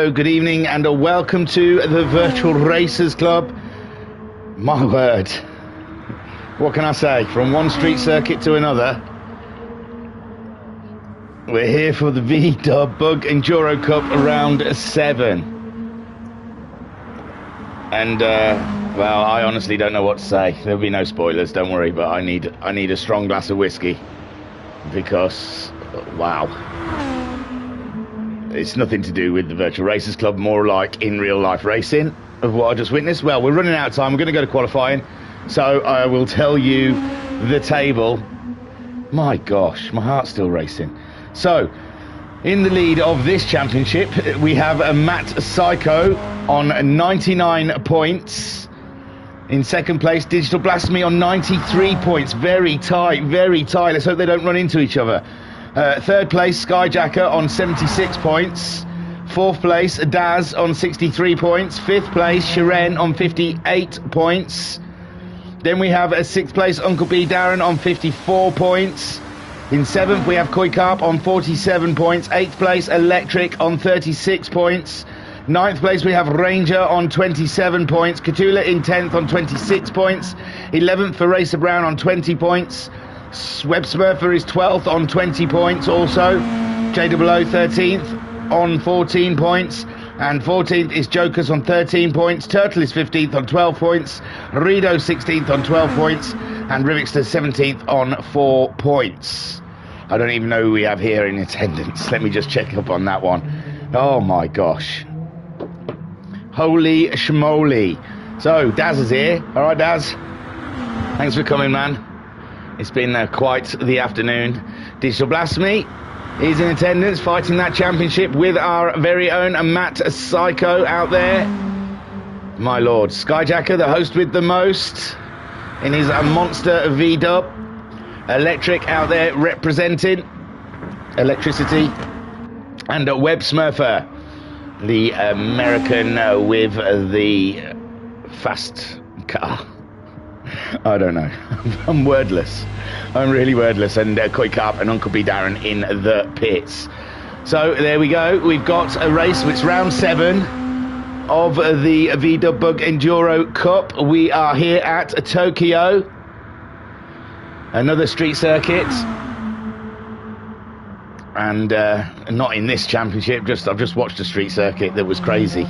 hello, good evening, and a welcome to the Virtual Racers Club. My word, what can I say? From one street circuit to another, we're here for the VDUB Bug Enduro Cup Round 7. And, well, I honestly don't know what to say. There'll be no spoilers, don't worry, but I need a strong glass of whiskey. Because, wow. It's nothing to do with the Virtual Racers Club, more like in real life racing of what I just witnessed. Well, we're running out of time. We're going to go to qualifying. So I will tell you the table. My gosh, my heart's still racing. So, in the lead of this championship, we have a Matt Psycho on 99 points. In second place, Digital Blasphemy on 93 points. Very tight, very tight. Let's hope they don't run into each other. Third place, Skyjacker on 76 points. Fourth place, Daz on 63 points. Fifth place, Shiren on 58 points. Then we have a sixth place, Uncle B Darren on 54 points. In seventh, we have Koi Carp on 47 points. Eighth place, Electric on 36 points. Ninth place, we have Ranger on 27 points. Catula in 10th on 26 points. 11th for Racer Brown on 20 points. Web Smurfer is 12th on 20 points also. JWO 13th on 14 points. And 14th is Jokers on 13 points. Turtle is 15th on 12 points. Rido 16th on 12 points. And Rivixter 17th on 4 points. I don't even know who we have here in attendance. Let me just check up on that one. Oh my gosh. Holy schmoly. So, Daz is here. All right, Daz. Thanks for coming, man. It's been quite the afternoon. Digital Blasphemy is in attendance, fighting that championship with our very own Matt Psycho out there. My lord. Skyjacker, the host with the most, in his monster VDUB. Electric out there representing electricity. And Web Smurfer, the American with the fast car. I don't know. I'm wordless. I'm really wordless. And Koi Carp and Uncle B Darren in the pits. So there we go. We've got a race. It's round 7 of the VDUB Bug Enduro Cup. We are here at Tokyo. Another street circuit. And not in this championship. I've just watched a street circuit that was crazy.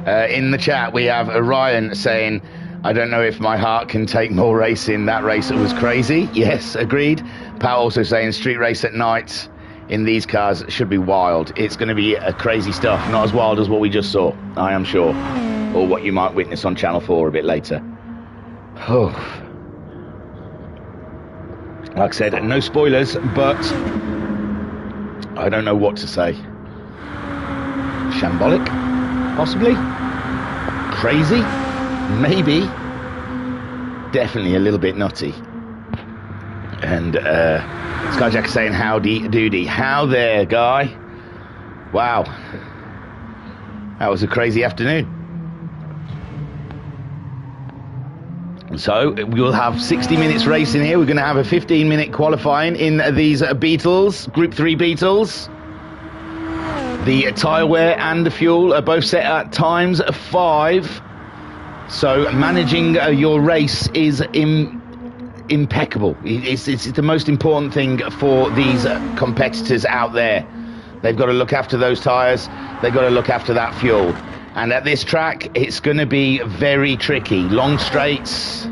In the chat, we have Ryan saying, I don't know if my heart can take more racing. That race was crazy. Yes, agreed. Pat also saying street race at night in these cars should be wild. It's going to be crazy stuff. Not as wild as what we just saw, I am sure. Or what you might witness on Channel 4 a bit later. Oh. Like I said, no spoilers, but I don't know what to say. Shambolic? Possibly? Crazy? Maybe. Definitely a little bit nutty. And Skyjack saying howdy doody. How there, guy? Wow. That was a crazy afternoon. So we'll have 60 minutes racing here. We're going to have a 15-minute qualifying in these Beetles, Group 3 Beetles. The tyre wear and the fuel are both set at times 5. So managing your race is impeccable. It's the most important thing for these competitors out there. They've got to look after those tyres. They've got to look after that fuel. And at this track, it's going to be very tricky. Long straights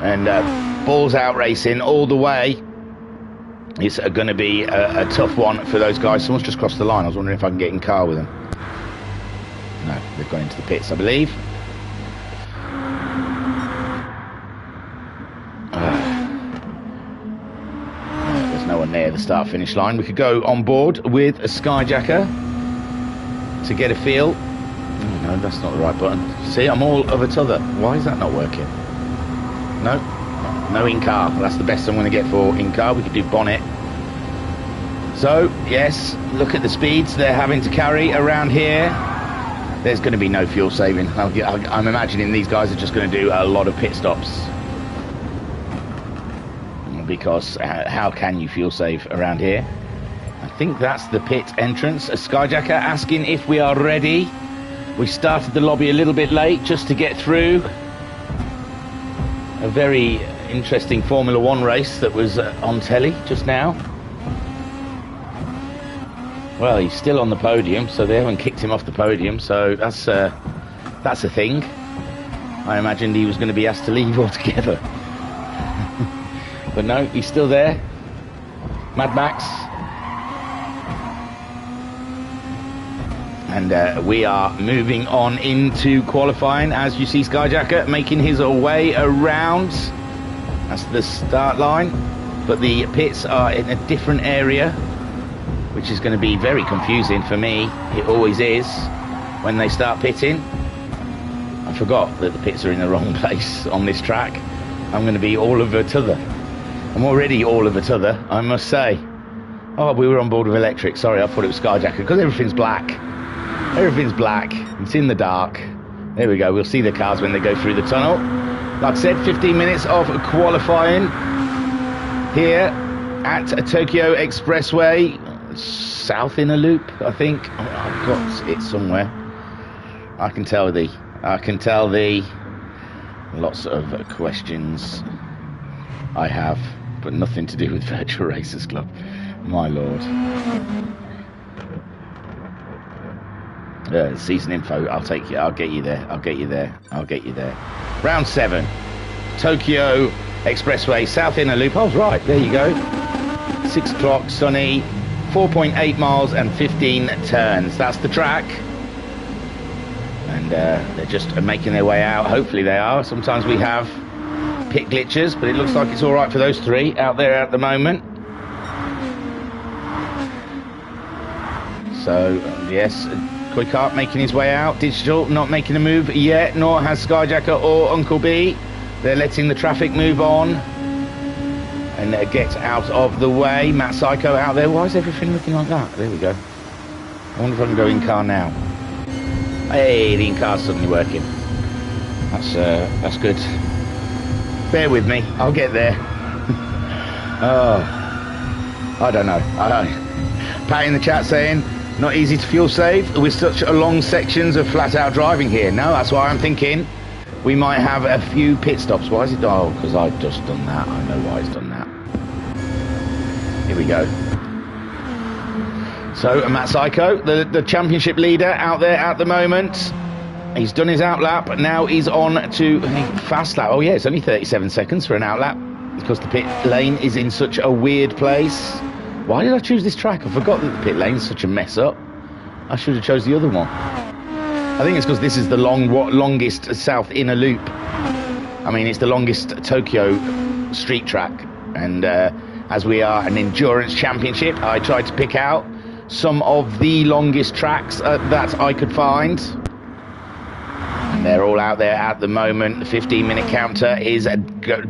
and balls out racing all the way. It's going to be a tough one for those guys. Someone's just crossed the line. I was wondering if I can get in car with them. No, they've gone into the pits, I believe. There's no one near the start-finish line. We could go on board with a Skyjacker to get a feel. Oh, no, that's not the right button. See, I'm all of a t'other. Why is that not working? No in-car. That's the best I'm going to get for in-car. We could do bonnet. So, yes, look at the speeds they're having to carry around here. There's going to be no fuel saving. I'm imagining these guys are just going to do a lot of pit stops. Because how can you fuel save around here? I think that's the pit entrance. A Skyjacker asking if we are ready. We started the lobby a little bit late just to get through a very interesting Formula One race that was on telly just now. Well, he's still on the podium, so they haven't kicked him off the podium, so that's a thing. I imagined he was going to be asked to leave altogether. But no, he's still there. Mad Max. And we are moving on into qualifying as you see Skyjacker making his way around. That's the start line. But the pits are in a different area, which is going to be very confusing for me. It always is when they start pitting. I forgot that the pits are in the wrong place on this track. I'm going to be all over t'other. I'm already all over t'other, I must say. Oh, we were on board with electric. Sorry, I thought it was Skyjacker because everything's black. Everything's black. It's in the dark. There we go. We'll see the cars when they go through the tunnel. Like I said, 15 minutes of qualifying here at Tokyo Expressway. South Inner Loop, I think. I've got it somewhere. I can tell thee. Lots of questions I have, but nothing to do with Virtual Racers Club. My lord. Season info, I'll take you. I'll get you there. Round 7. Tokyo Expressway, South Inner Loop. I was right. There you go. 6 o'clock, sunny. 4.8 miles and 15 turns. That's the track. And they're just making their way out. Hopefully they are. Sometimes we have pit glitches, but it looks like it's all right for those 3 out there at the moment. So, yes, Quick Art making his way out. Digital not making a move yet, nor has Skyjacker or Uncle B. They're letting the traffic move on and get out of the way. Matt Psycho out there. Why is everything looking like that? There we go. I wonder if I can go in car now. Hey, the in-car's suddenly working. That's good. Bear with me. I'll get there. Oh, I don't know. Pat in the chat saying, not easy to fuel save with such a long sections of flat out driving here. No, that's why I'm thinking we might have a few pit stops. Why is it? Oh, because I've just done that. I know why it's done that. Here we go. So Matt Psycho, the championship leader out there at the moment. He's done his outlap. Now he's on to fast lap. Oh yeah, it's only 37 seconds for an outlap because the pit lane is in such a weird place. Why did I choose this track? I forgot that the pit lane's such a mess up. I should have chose the other one. I think it's because this is the longest South Inner Loop. I mean, it's the longest Tokyo street track. And as we are an endurance championship, I tried to pick out some of the longest tracks that I could find. And they're all out there at the moment. The 15-minute counter is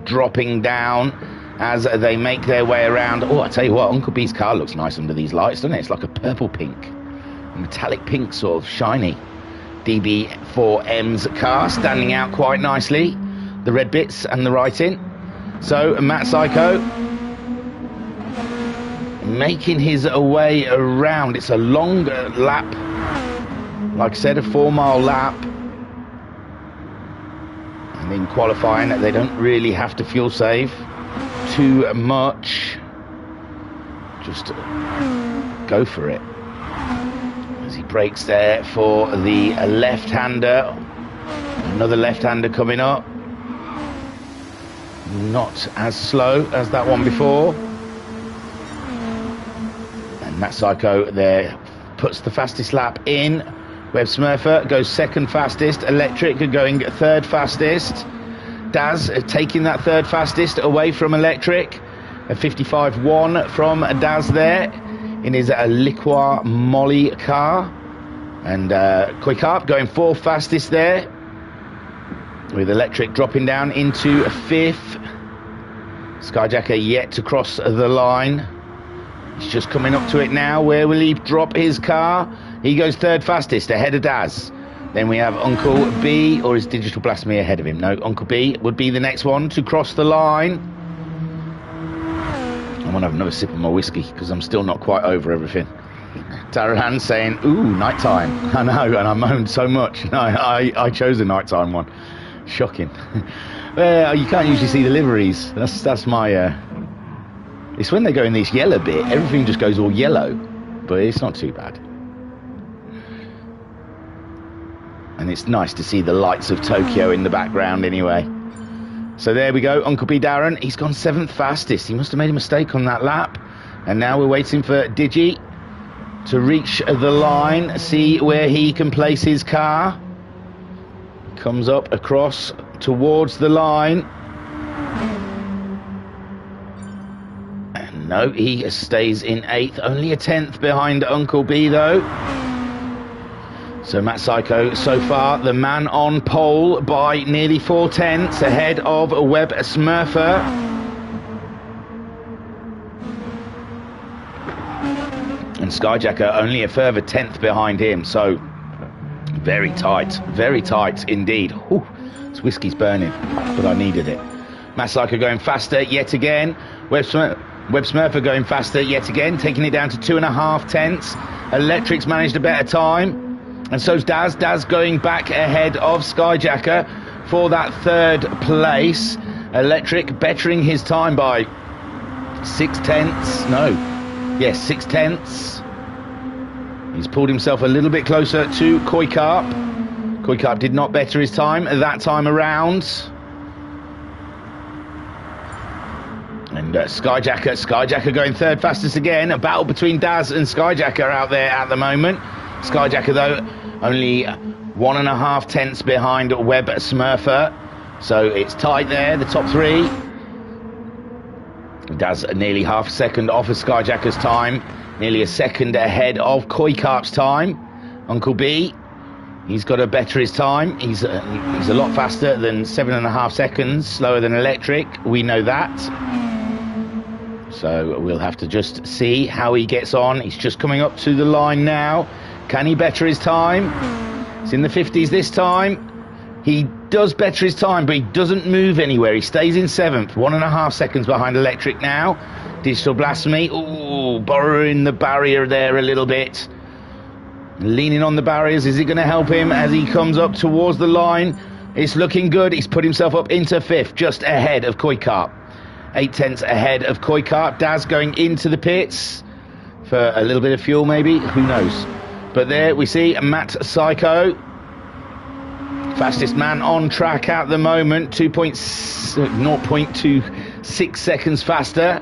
dropping down as they make their way around. Oh, I tell you what, Uncle B's car looks nice under these lights, doesn't it? It's like a purple pink, a metallic pink, sort of shiny. DB4M's car standing out quite nicely. The red bits and the writing. So Matt Psycho making his way around. It's a long lap. Like I said, a 4-mile lap. And in qualifying, they don't really have to fuel save too much. Just go for it. As he brakes there for the left-hander. Another left-hander coming up. Not as slow as that one before. And Matt Psycho there puts the fastest lap in. Web Smurfer goes second fastest. Electric going third fastest. Daz taking that third fastest away from Electric. A 55.1 from Daz there in his Liquor Molly car. And Quick Up going fourth fastest there, with Electric dropping down into fifth. Skyjacker yet to cross the line. He's just coming up to it now. Where will he drop his car? He goes third fastest ahead of Daz. Then we have Uncle B, or is Digital Blasphemy ahead of him? No, Uncle B would be the next one to cross the line. I'm gonna have another sip of my whiskey because I'm still not quite over everything. Tarahan saying, ooh, nighttime. I know, and I moaned so much. No, I chose a nighttime one. Shocking. Well, you can't usually see the liveries. That's my... It's when they go in this yellow bit, everything just goes all yellow. But it's not too bad. And it's nice to see the lights of Tokyo in the background anyway. So there we go, Uncle B Darren. He's gone 7th fastest. He must have made a mistake on that lap. And now we're waiting for Digi to reach the line, see where he can place his car. Comes up across towards the line. And no, he stays in 8th, only a 10th behind Uncle B though. So Matt Psycho so far the man on pole by nearly 4 tenths ahead of Webb Smurfer. And Skyjacker only a further 10th behind him, so very tight indeed. Ooh, this whiskey's burning, but I needed it. Matt Psycho going faster yet again. Webb Smurfer going faster yet again, taking it down to 2.5 tenths. Electric's managed a better time, and so's Daz. Daz going back ahead of Skyjacker for that 3rd place. Electric bettering his time by 6 tenths. Yes, 6 tenths. He's pulled himself a little bit closer to Koikarp. Koikarp did not better his time that time around. And Skyjacker going 3rd fastest again. A battle between Daz and Skyjacker out there at the moment. Skyjacker, though, only 1.5 tenths behind Webb Smurfer. So it's tight there, the top 3. Daz nearly half a second off of Skyjacker's time, nearly a second ahead of Koikarp's time. Uncle B, he's got to better his time. He's a lot faster than 7.5 seconds slower than Electric. We know that. So we'll have to just see how he gets on. He's just coming up to the line now. Can he better his time? It's in the 50s this time. He does better his time, but he doesn't move anywhere. He stays in 7th, 1.5 seconds behind Electric now. Digital Blasphemy, ooh, borrowing the barrier there a little bit. Leaning on the barriers, is it going to help him as he comes up towards the line? It's looking good. He's put himself up into 5th, just ahead of Koikarp. 8 tenths ahead of Koikarp. Daz going into the pits for a little bit of fuel maybe, who knows. But there we see Matt Psycho, fastest man on track at the moment, 0.26 seconds faster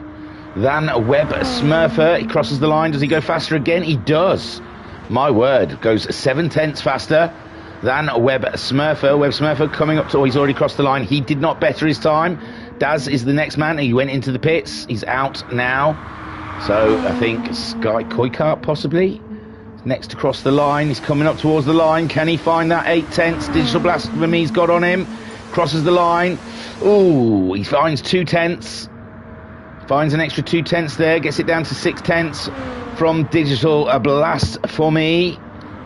than Webb Smurfer. He crosses the line. Does he go faster again? He does. My word, goes 7 tenths faster than Webb Smurfer. Webb Smurfer coming up to, he's already crossed the line. He did not better his time. Daz is the next man. He went into the pits. He's out now. So I think Koikarp possibly next to cross the line. He's coming up towards the line. Can he find that 8 tenths? Digital Blasphemy's got on him. Crosses the line. Ooh, he finds 2 tenths. Finds an extra 2 tenths there. Gets it down to 6 tenths from Digital Blasphemy.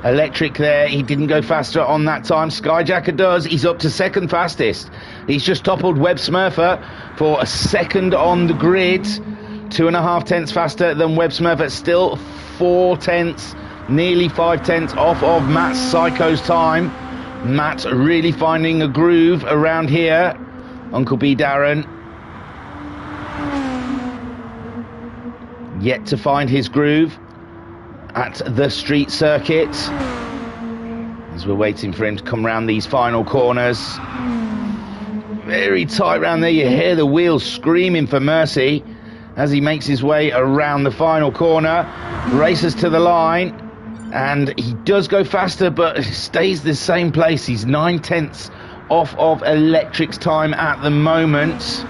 Electric there. He didn't go faster on that time. Skyjacker does. He's up to 2nd fastest. He's just toppled Webb Smurfer for a 2nd on the grid. 2.5 tenths faster than Webb Smurfer. Still 4 tenths. Nearly 5 tenths off of Matt Psycho's time. Matt really finding a groove around here. Uncle B Darren yet to find his groove at the street circuit, as we're waiting for him to come round these final corners. Very tight round there. You hear the wheels screaming for mercy as he makes his way around the final corner, races to the line. And he does go faster, but stays the same place. He's 9 tenths off of Electric's time at the moment.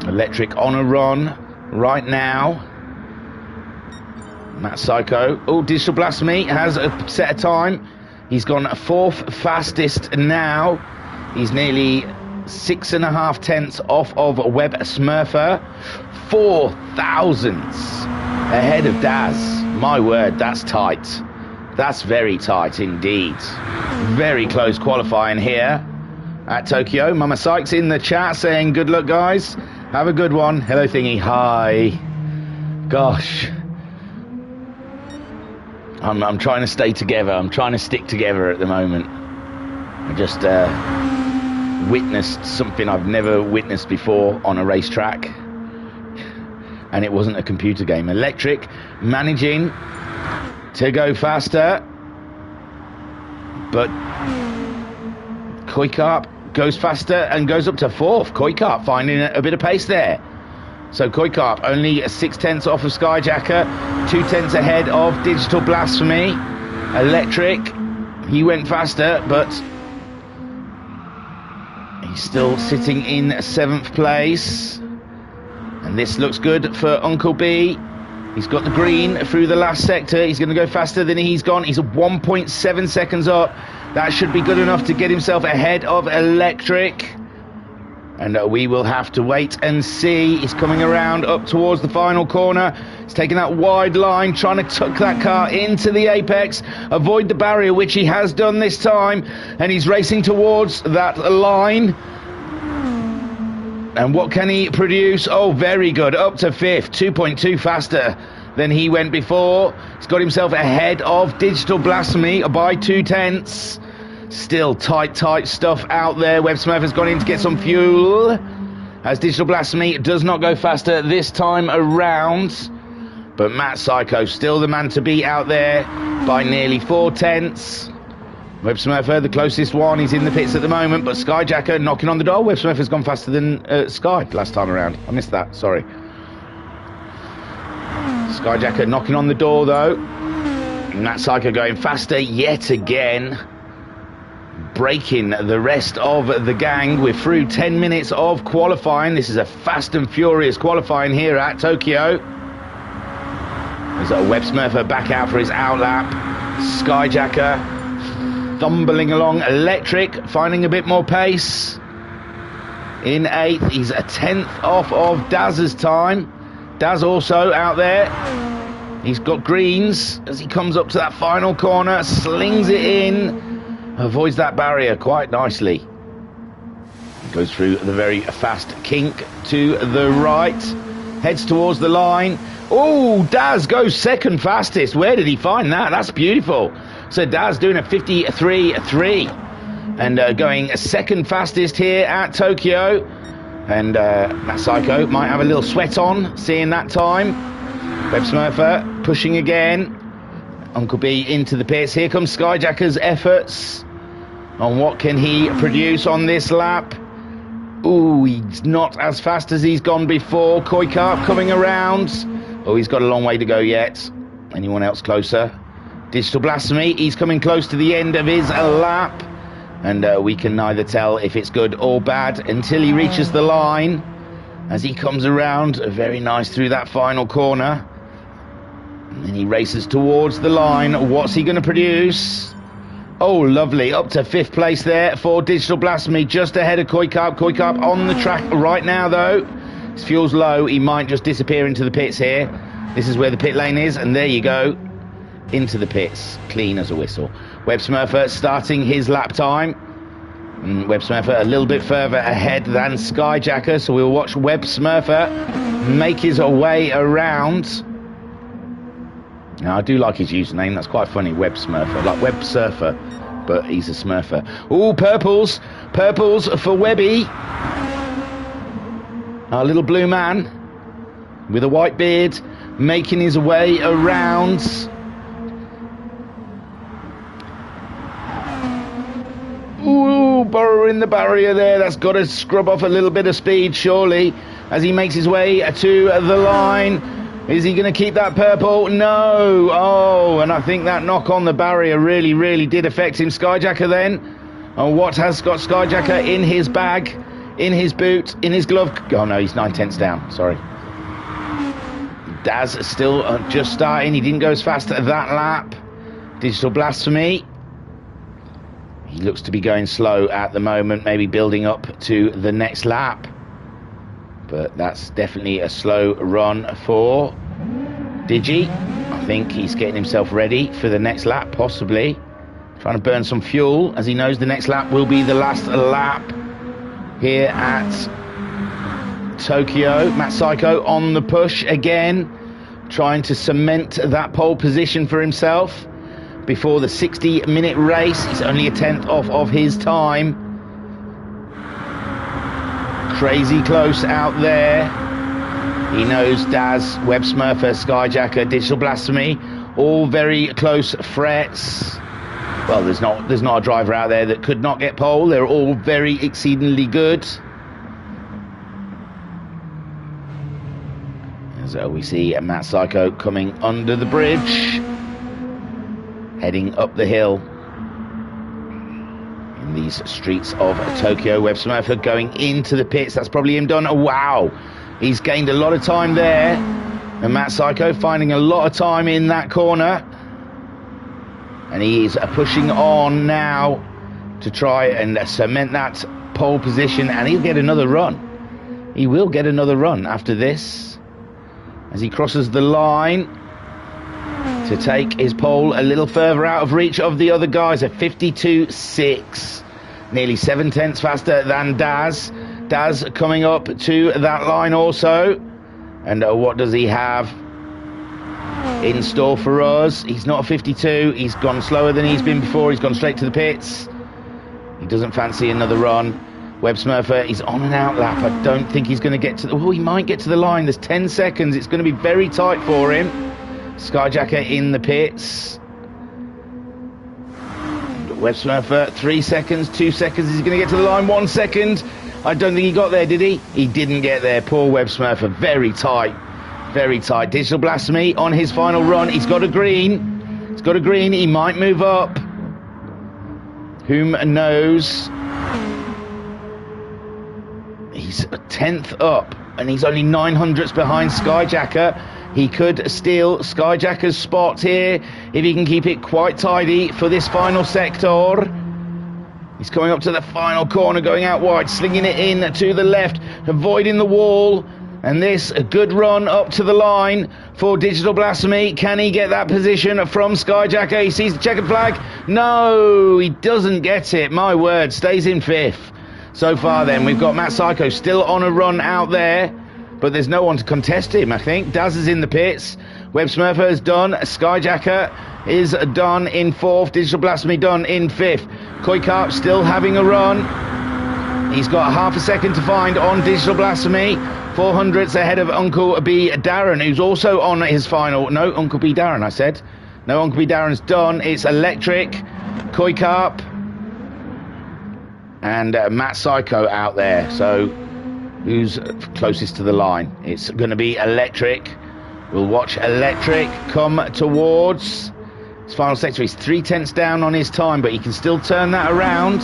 Electric on a run right now. Matt Psycho. Oh, Digital Blasphemy has a set of time. He's gone 4th fastest now. He's nearly 6.5 tenths off of Webb Smurfer. 4 thousandths ahead of Daz. My word, that's tight. That's very tight indeed. Very close qualifying here at Tokyo. Mama Sykes in the chat saying good luck guys. Have a good one. Hello, thingy. Hi. Gosh. I'm trying to stay together. I'm trying to stick together at the moment. I just witnessed something I've never witnessed before on a racetrack. And it wasn't a computer game. Electric managing to go faster. But Koikarp goes faster and goes up to 4th. Koikarp finding a bit of pace there. So Koikarp only 6/10 off of Skyjacker, 2/10 ahead of Digital Blasphemy. Electric, he went faster, but he's still sitting in 7th place. And this looks good for Uncle B. He's got the green through the last sector. He's going to go faster than he's gone. He's 1.7 seconds up. That should be good enough to get himself ahead of Electric. And we will have to wait and see. He's coming around up towards the final corner. He's taking that wide line, trying to tuck that car into the apex, avoid the barrier, which he has done this time. And he's racing towards that line. And what can he produce? Oh, very good. Up to 5th, 2.2 faster than he went before. He's got himself ahead of Digital Blasphemy by 2/10. Still tight stuff out there. Web Smurf has gone in to get some fuel, as Digital Blasphemy does not go faster this time around. But Matt Psycho still the man to beat out there by nearly 4/10. Web Smurfer, the closest one, he's in the pits at the moment, but Skyjacker knocking on the door. Web Smurfer's gone faster than Sky last time around. I missed that, sorry. Skyjacker knocking on the door though. Matt Psycho going faster yet again, breaking the rest of the gang. We're through 10 minutes of qualifying. This is a fast and furious qualifying here at Tokyo. There's a Web Smurfer back out for his outlap. Skyjacker thumbling along. Electric finding a bit more pace in 8th. He's a 10th off of Daz's time. Daz also out there. He's got greens as he comes up to that final corner, slings it in, avoids that barrier quite nicely. Goes through the very fast kink to the right, heads towards the line. Oh, Daz goes 2nd fastest. Where did he find that? That's beautiful. So Daz doing a 53.3 and going 2nd fastest here at Tokyo. And Matt Psycho might have a little sweat on seeing that time. Web Smurfer pushing again. Uncle B into the pits. Here comes Skyjacker's efforts. And what can he produce on this lap? Ooh, he's not as fast as he's gone before. Koikarp coming around. Oh, he's got a long way to go yet. Anyone else closer? Digital Blasphemy, he's coming close to the end of his lap. And we can neither tell if it's good or bad until he reaches the line. As he comes around, very nice through that final corner. And then he races towards the line. What's he going to produce? Oh, lovely. Up to 5th place there for Digital Blasphemy, just ahead of Koikarp. Koikarp on the track right now, though. His fuel's low. He might just disappear into the pits here. This is where the pit lane is, and there you go. Into the pits, clean as a whistle. Web Smurfer starting his lap time. And Web Smurfer a little bit further ahead than Skyjacker, so we'll watch Web Smurfer make his way around. Now, I do like his username, that's quite funny, Web Smurfer, like Web Surfer, but he's a Smurfer. Ooh, purples for Webby. Our little blue man with a white beard making his way around. Ooh, borrowing the barrier there. That's got to scrub off a little bit of speed, surely, as he makes his way to the line. Is he going to keep that purple? No. Oh, and I think that knock on the barrier really did affect him. Skyjacker then. And what has got Skyjacker in his bag, in his boot, in his glove? Oh, no, he's 9/10 down. Sorry. Daz still just starting. He didn't go as fast at that lap. Digital Blasphemy. He looks to be going slow at the moment, maybe building up to the next lap. But that's definitely a slow run for Digi. I think he's getting himself ready for the next lap, possibly. Trying to burn some fuel, as he knows the next lap will be the last lap here at Tokyo. Matt Psycho on the push again, trying to cement that pole position for himself before the 60-minute race. He's only a tenth off of his time. Crazy close out there. He knows Daz, Web Smurfer, Skyjacker, Digital Blasphemy, all very close threats. Well, there's not a driver out there that could not get pole. They're all very exceedingly good. As we see Matt Psycho coming under the bridge, heading up the hill in these streets of Tokyo. Web Smurfer going into the pits. That's probably him done. Oh, wow. He's gained a lot of time there. And Matt Psycho finding a lot of time in that corner. And he is pushing on now to try and cement that pole position. And he'll get another run. He will get another run after this, as he crosses the line to take his pole a little further out of reach of the other guys at 52.6. Nearly 7 tenths faster than Daz. Daz coming up to that line also. And what does he have in store for us? He's not a 52. He's gone slower than he's been before. He's gone straight to the pits. He doesn't fancy another run. Web Smurfer, he's on an out lap. I don't think he's going to get to the... Oh, he might get to the line. There's 10 seconds. It's going to be very tight for him. Skyjacker in the pits. Web Smurfer, 3 seconds, 2 seconds. Is he going to get to the line? 1 second. I don't think he got there, did he? He didn't get there. Poor Web Smurfer. Very tight. Very tight. Digital Blasphemy on his final run. He's got a green. He's got a green. He might move up. Whom knows? He's a tenth up, and he's only 900ths behind Skyjacker. He could steal Skyjacker's spot here if he can keep it quite tidy for this final sector. He's coming up to the final corner, going out wide, slinging it in to the left, avoiding the wall. And this, a good run up to the line for Digital Blasphemy. Can he get that position from Skyjacker? He sees the checkered flag. No, he doesn't get it. My word, stays in 5th. So far then, we've got Matt Psycho still on a run out there, but there's no one to contest him, I think. Daz is in the pits. Web Smurfer is done. Skyjacker is done in 4th. Digital Blasphemy done in 5th. Koikarp still having a run. He's got half a second to find on Digital Blasphemy. 400ths ahead of Uncle B. Darren, who's also on his final... No, Uncle B. Darren, I said. No, Uncle B. Darren's done. It's Electric, Koikarp, and Matt Psycho out there. So who's closest to the line? It's going to be Electric. We'll watch Electric come towards his final sector. He's 3 tenths down on his time, but he can still turn that around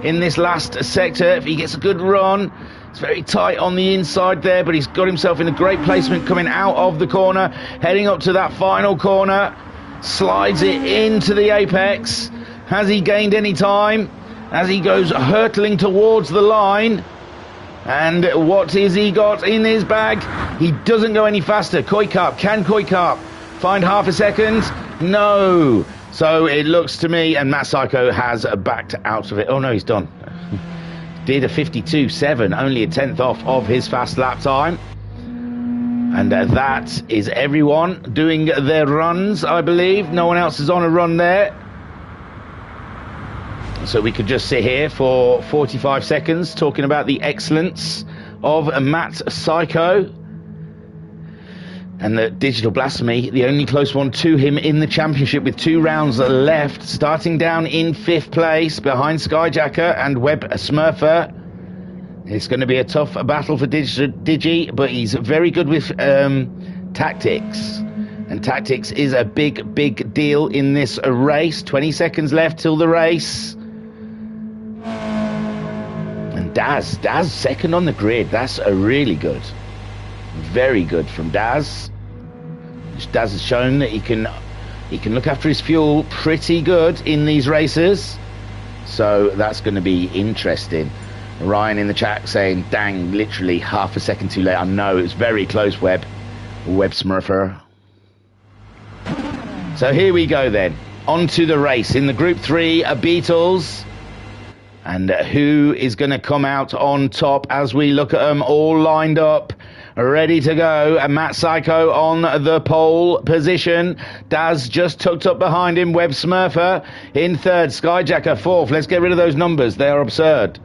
in this last sector if he gets a good run. It's very tight on the inside there, but he's got himself in a great placement coming out of the corner, heading up to that final corner, slides it into the apex. Has he gained any time as he goes hurtling towards the line? And what has he got in his bag? He doesn't go any faster. Koikarp, can Koikarp find half a second? No. So it looks to me, and Matt Psycho has backed out of it. Oh no, he's done. Did a 52.7, only a tenth off of his fast lap time. And that is everyone doing their runs, I believe. No one else is on a run there. So we could just sit here for 45 seconds talking about the excellence of Matt Psycho. And the Digital Blasphemy, the only close one to him in the championship with 2 rounds left, starting down in 5th place behind Skyjacker and Web Smurfer. It's going to be a tough battle for Digi, but he's very good with tactics. And tactics is a big, big deal in this race. 20 seconds left till the race. And Daz second on the grid. That's a really good. Very good from Daz. Daz has shown that he can look after his fuel pretty good in these races. So that's going to be interesting. Ryan in the chat saying, dang, literally half a second too late. I know, it was very close, Web Smurfer. So here we go then. On to the race. In the Group 3, Beatles. And who is going to come out on top as we look at them all lined up, ready to go? And Matt Psycho on the pole position. Daz just tucked up behind him. Webb Smurfer in third. Skyjacker fourth. Let's get rid of those numbers. They are absurd.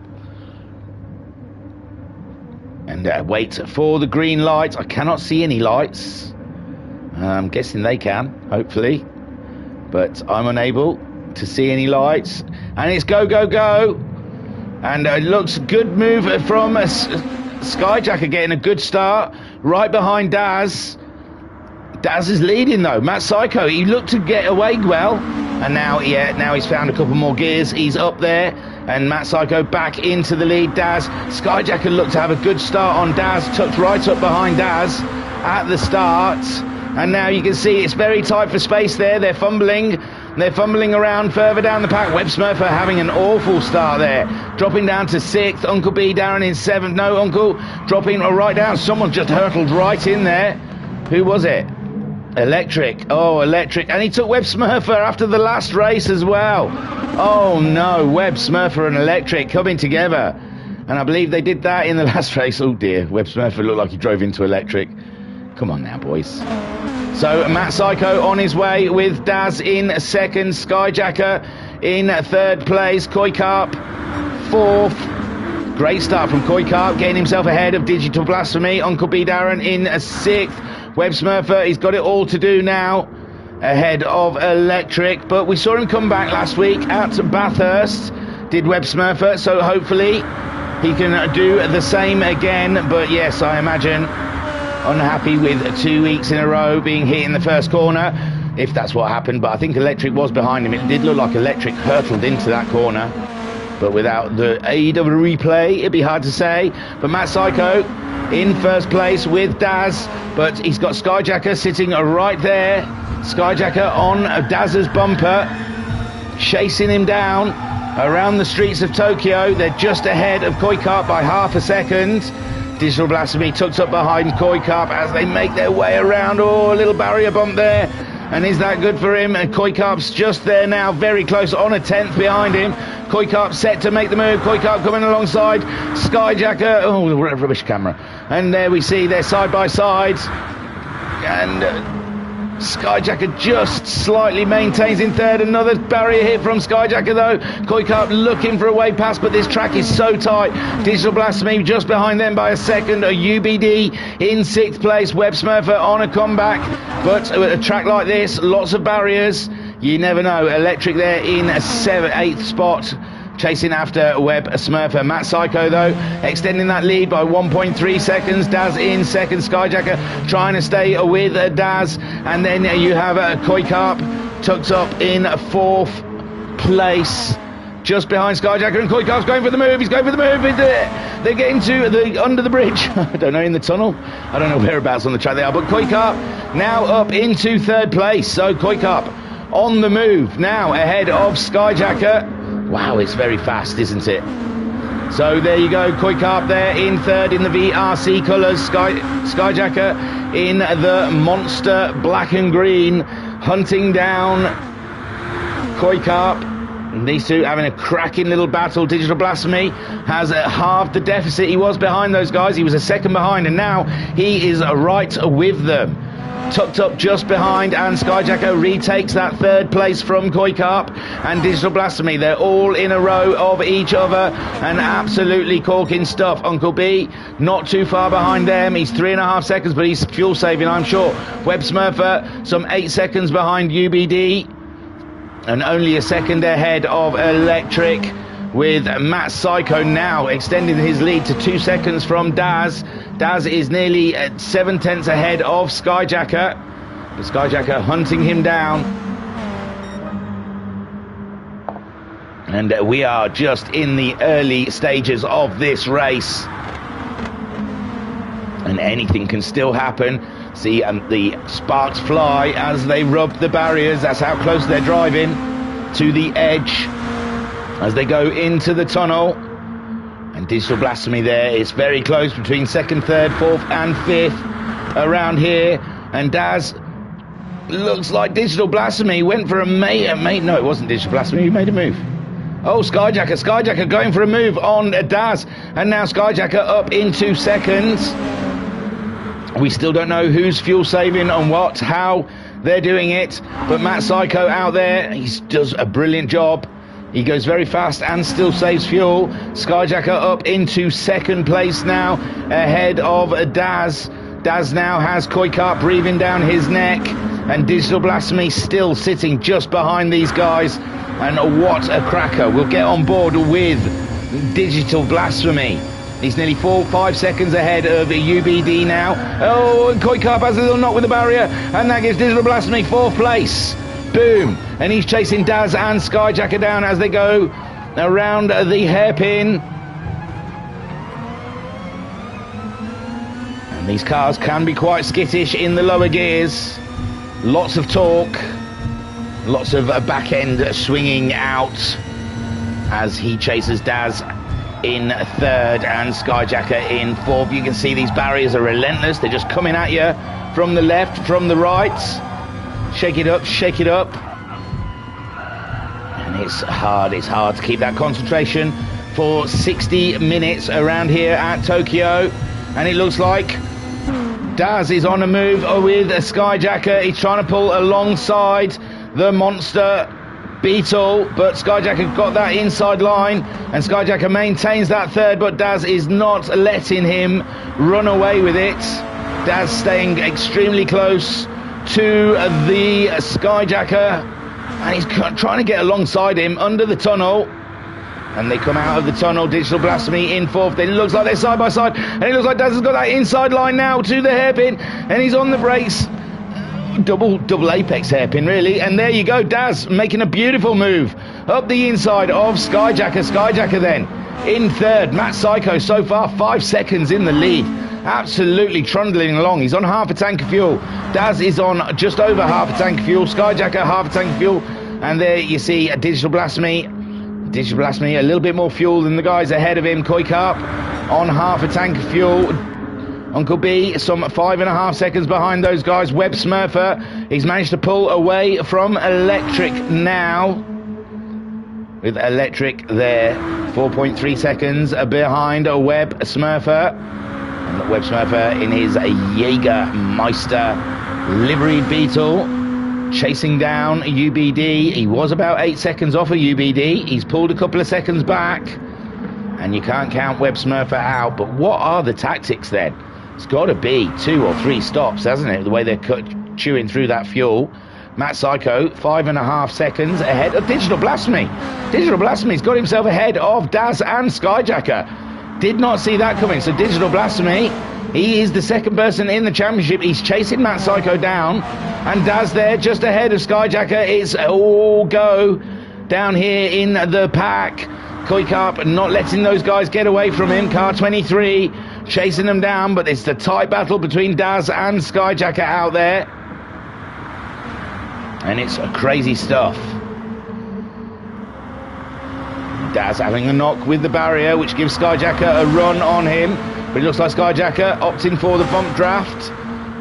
And wait for the green light. I cannot see any lights. I'm guessing they can, hopefully. But I'm unable to see any lights. And it's go, go, go. And it looks good move from Skyjacker, getting a good start right behind Daz. Daz is leading though. Matt Psycho, he looked to get away well, and now he's found a couple more gears. He's up there, and Matt Psycho back into the lead. Daz, Skyjacker looked to have a good start on Daz, tucked right up behind Daz at the start, and now you can see it's very tight for space there. They're fumbling around further down the pack. Webb Smurfer having an awful start there, dropping down to 6th. Uncle B Darren in 7th. No, Uncle dropping right down. Someone just hurtled right in there. Who was it? Electric. Oh, Electric. And he took Webb Smurfer after the last race as well. Oh no, Webb Smurfer and Electric coming together. And I believe they did that in the last race. Oh dear, Webb Smurfer looked like he drove into Electric. Come on now, boys. So Matt Psycho on his way with Daz in second. Skyjacker in third place. Koi Carp fourth. Great start from Koi Carp, getting himself ahead of Digital Blasphemy. Uncle B Darren in sixth. Webb Smurfer, he's got it all to do now, ahead of Electric. But we saw him come back last week at Bathurst, did Webb Smurfer. So hopefully he can do the same again. But yes, I imagine unhappy with 2 weeks in a row being hit in the first corner, if that's what happened. But I think Electric was behind him. It did look like Electric hurtled into that corner, but without the aid of a replay, it'd be hard to say. But Matt Psycho in first place with Daz, but he's got Skyjacker sitting right there. Skyjacker on Daz's bumper, chasing him down around the streets of Tokyo. They're just ahead of Koi Carp by half a second. Digital Blasphemy tucked up behind Koi Carp as they make their way around. Oh, a little barrier bump there. And is that good for him? And Koi Carp's just there now, very close, on a 10th behind him. Koi Carp set to make the move. Koi Carp coming alongside Skyjacker. Oh, rubbish camera. And there we see they're side by side. And Skyjacker just slightly maintains in third. Another barrier hit from Skyjacker though. Koi Carp looking for a way past, but this track is so tight. Digital Blasphemy just behind them by a second. A UBD in sixth place. Webb Smurfer on a comeback, but a track like this, lots of barriers. You never know. Electric there in 8th spot, chasing after Webb Smurfer. Matt Psycho though extending that lead by 1.3 seconds. Daz in second. Skyjacker trying to stay with Daz, and then you have Koi Carp tucked up in fourth place, just behind Skyjacker. And Koi Carp's going for the move. He's going for the move. They're getting to the under the bridge. I don't know, in the tunnel. I don't know whereabouts on the track they are. But Koi Carp now up into third place. So Koi Carp on the move now, ahead of Skyjacker. Wow, it's very fast, isn't it? So there you go, Koi Carp there in third in the VRC colours. Skyjacker in the monster black and green, hunting down Koi Carp. And these two having a cracking little battle. Digital Blasphemy has halved the deficit he was behind those guys. He was a second behind, and now he is right with them, tucked up just behind. And Skyjacker retakes that third place from Koi Carp and Digital Blasphemy. They're all in a row of each other and absolutely corking stuff. Uncle B not too far behind them. He's 3.5 seconds, but he's fuel saving, I'm sure. Webb Smurfer some 8 seconds behind UBD and only a second ahead of Electric, with Matt Psycho now extending his lead to 2 seconds from Daz. Daz is nearly 7 tenths ahead of Skyjacker. The Skyjacker hunting him down. And we are just in the early stages of this race, and anything can still happen. See, the sparks fly as they rub the barriers. That's how close they're driving to the edge as they go into the tunnel. And Digital Blasphemy there, it's very close between second, third, fourth and fifth around here. And Daz looks like Digital Blasphemy went for a mate. No, it wasn't Digital Blasphemy. He made a move. Oh, Skyjacker going for a move on Daz, and now Skyjacker up into second. We still don't know who's fuel saving and what, how they're doing it, but Matt Psycho out there, he does a brilliant job. He goes very fast and still saves fuel. Skyjacker up into second place now, ahead of Daz. Daz now has Koikart breathing down his neck, and Digital Blasphemy still sitting just behind these guys. And what a cracker. We'll get on board with Digital Blasphemy. He's nearly 4-5 seconds ahead of UBD now. Oh, and Koikart has a little knock with the barrier, and that gives Digital Blasphemy 4th place. Boom. And he's chasing Daz and Skyjacker down as they go around the hairpin. And these cars can be quite skittish in the lower gears. Lots of torque. Lots of back end swinging out as he chases Daz in third and Skyjacker in fourth. You can see these barriers are relentless. They're just coming at you from the left, from the right. Shake it up, shake it up. And it's hard to keep that concentration for 60 minutes around here at Tokyo. And it looks like Daz is on a move with a Skyjacker. He's trying to pull alongside the monster Beetle, but Skyjacker got that inside line, and Skyjacker maintains that third, but Daz is not letting him run away with it. Daz staying extremely close to the Skyjacker, and he's trying to get alongside him under the tunnel, and they come out of the tunnel. Digital Blasphemy in fourth. Then it looks like they're side by side, and it looks like Daz has got that inside line now to the hairpin, and he's on the brakes. Double apex hairpin really, and there you go, Daz making a beautiful move up the inside of Skyjacker then in third. Matt Psycho so far 5 seconds in the lead, absolutely trundling along. He's on half a tank of fuel. Daz is on just over half a tank of fuel. Skyjacker half a tank of fuel, and there you see Digital Blasphemy a little bit more fuel than the guys ahead of him. Koikart on half a tank of fuel. Uncle B some 5.5 seconds behind those guys. Web Smurfer, he's managed to pull away from Electric now, with Electric there 4.3 seconds behind Web Smurfer. And Web Smurfer in his Jägermeister liveried Beetle chasing down UBD. He was about 8 seconds off of UBD. He's pulled a couple of seconds back, and you can't count Web Smurfer out. But what are the tactics then? It's got to be 2 or 3 stops, hasn't it? The way they're chewing through that fuel. Matt Psycho, 5.5 seconds ahead of Digital Blasphemy. Digital Blasphemy's got himself ahead of Daz and Skyjacker. Did not see that coming. So Digital Blasphemy, he is the second person in the championship. He's chasing Matt Psycho down. And Daz there just ahead of Skyjacker. It's all go down here in the pack. Koikart not letting those guys get away from him. Car 23 chasing them down, but it's the tight battle between Daz and Skyjacker out there, and it's crazy stuff. Daz having a knock with the barrier, which gives Skyjacker a run on him, but it looks like Skyjacker opting for the bump draft